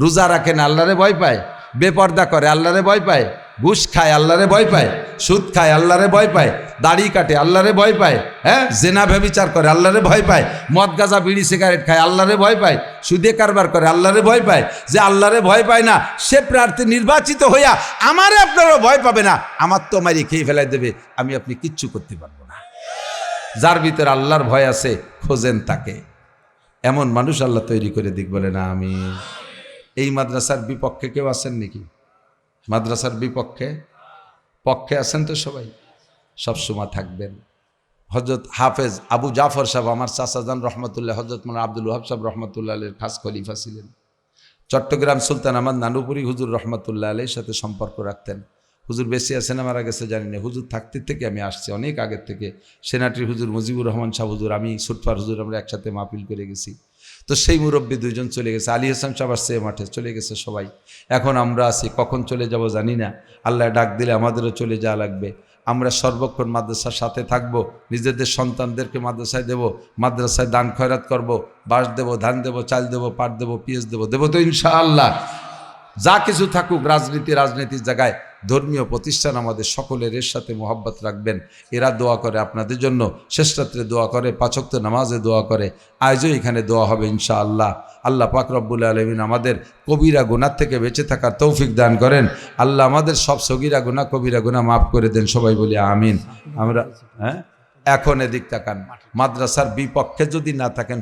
রোজা রাখে না, আল্লাহরে ভয় পায়? বেপর্দা করে, আল্লাহরে ভয় পায়? ঘুষ খায়, আল্লাহরে ভয় পায়? সুদ খায়, আল্লাহরে ভয় পায়? দাড়ি কাটে, আল্লাহরে ভয় পায়? হ্যাঁ, জেনা ব্যভিচার করে, আল্লাহরে ভয় পায়? মদ গাঁজা বিড়ি সিগারেট খায়, আল্লাহরে ভয় পায়? সুদে কারবার করে, আল্লাহরে ভয় পায়? যে আল্লাহরে ভয় পায় না সে প্রার্থী নির্বাচিত হইয়া আমারে আপনারও ভয় পাবে না, আমার তো মারি খেয়ে ফেলাই দেবে, আমি আপনি কিচ্ছু করতে পারবো না। যার ভিতরে আল্লাহর ভয় আছে খোঁজেন তাকে, এমন মানুষ আল্লাহ তৈরি করে দিক, বলে না আমি। এই মাদ্রাসার বিপক্ষে কেউ আছেন নাকি? মাদ্রাসার বিপক্ষে পক্ষে আছেন তো সবাই, সবসময় থাকবেন। হজরত হাফেজ আবু জাফর সাহেব, আমার চাচাজান রহমতুল্লাহ, হজরত মৌলানা আব্দুল ওয়াহাব সাহেব রহমতুল্লাহ আলীর খাস খলিফা ছিলেন। চট্টগ্রাম সুলতান আহমদ নানুপুরি হুজুর রহমতুল্লাহ আলীর সাথে সম্পর্ক রাখতেন। হুজুর বেশি আছেন মারা গেছে জানি না, হুজুর থাকতে থেকে আমি আসছি অনেক আগের থেকে। সেনাটির হুজুর মুজিবুর রহমান সাহেব হুজুর, আমি সুটফার হুজুর, আমরা একসাথে মাহফিল করে গেছি। তো সেই মুরব্বী 2 জন চলে গেছে, আলী হাসান সাহেব আসছে মাঠে, চলে গেছে সবাই। এখন আমরা আছি, কখন চলে যাব জানি না। আল্লাহ ডাক দিলে আমাদেরও চলে যাওয়া লাগবে। আমরা সর্বক্ষণ মাদ্রাসার সাথে থাকব, নিজেদের সন্তানদেরকে মাদ্রাসায় দেব, মাদ্রাসায় দান খয়রাত করব, বাঁশ দেব, ধান দেব, চাল দেব, পাট দেব, পিঁয়াজ দেব তো ইনশাআল্লাহ। যা কিছু থাকুক, রাজনীতির জায়গায় ধর্মীয় প্রতিষ্ঠান আমাদের সকলের এর সাথে মোহাব্বত রাখবেন। এরা দোয়া করে আপনাদের জন্য, শেষ রাত্রে দোয়া করে, 5 ওয়াক্ত নামাজে দোয়া করে, আজও এখানে দোয়া হবে ইনশাআল্লাহ। আল্লাহ পাক রব্বুল আলামিন আমাদের কবিরা গুনাহ থেকে বেঁচে থাকার তৌফিক দান করেন। আল্লাহ আমাদের সব সগীরা গুনাহ কবিরা গুনাহ মাফ করে দেন, সবাই বলি আমিন। আমরা এখন এদিক তাকান, মাদ্রাসার বিপক্ষে যদি না থাকেন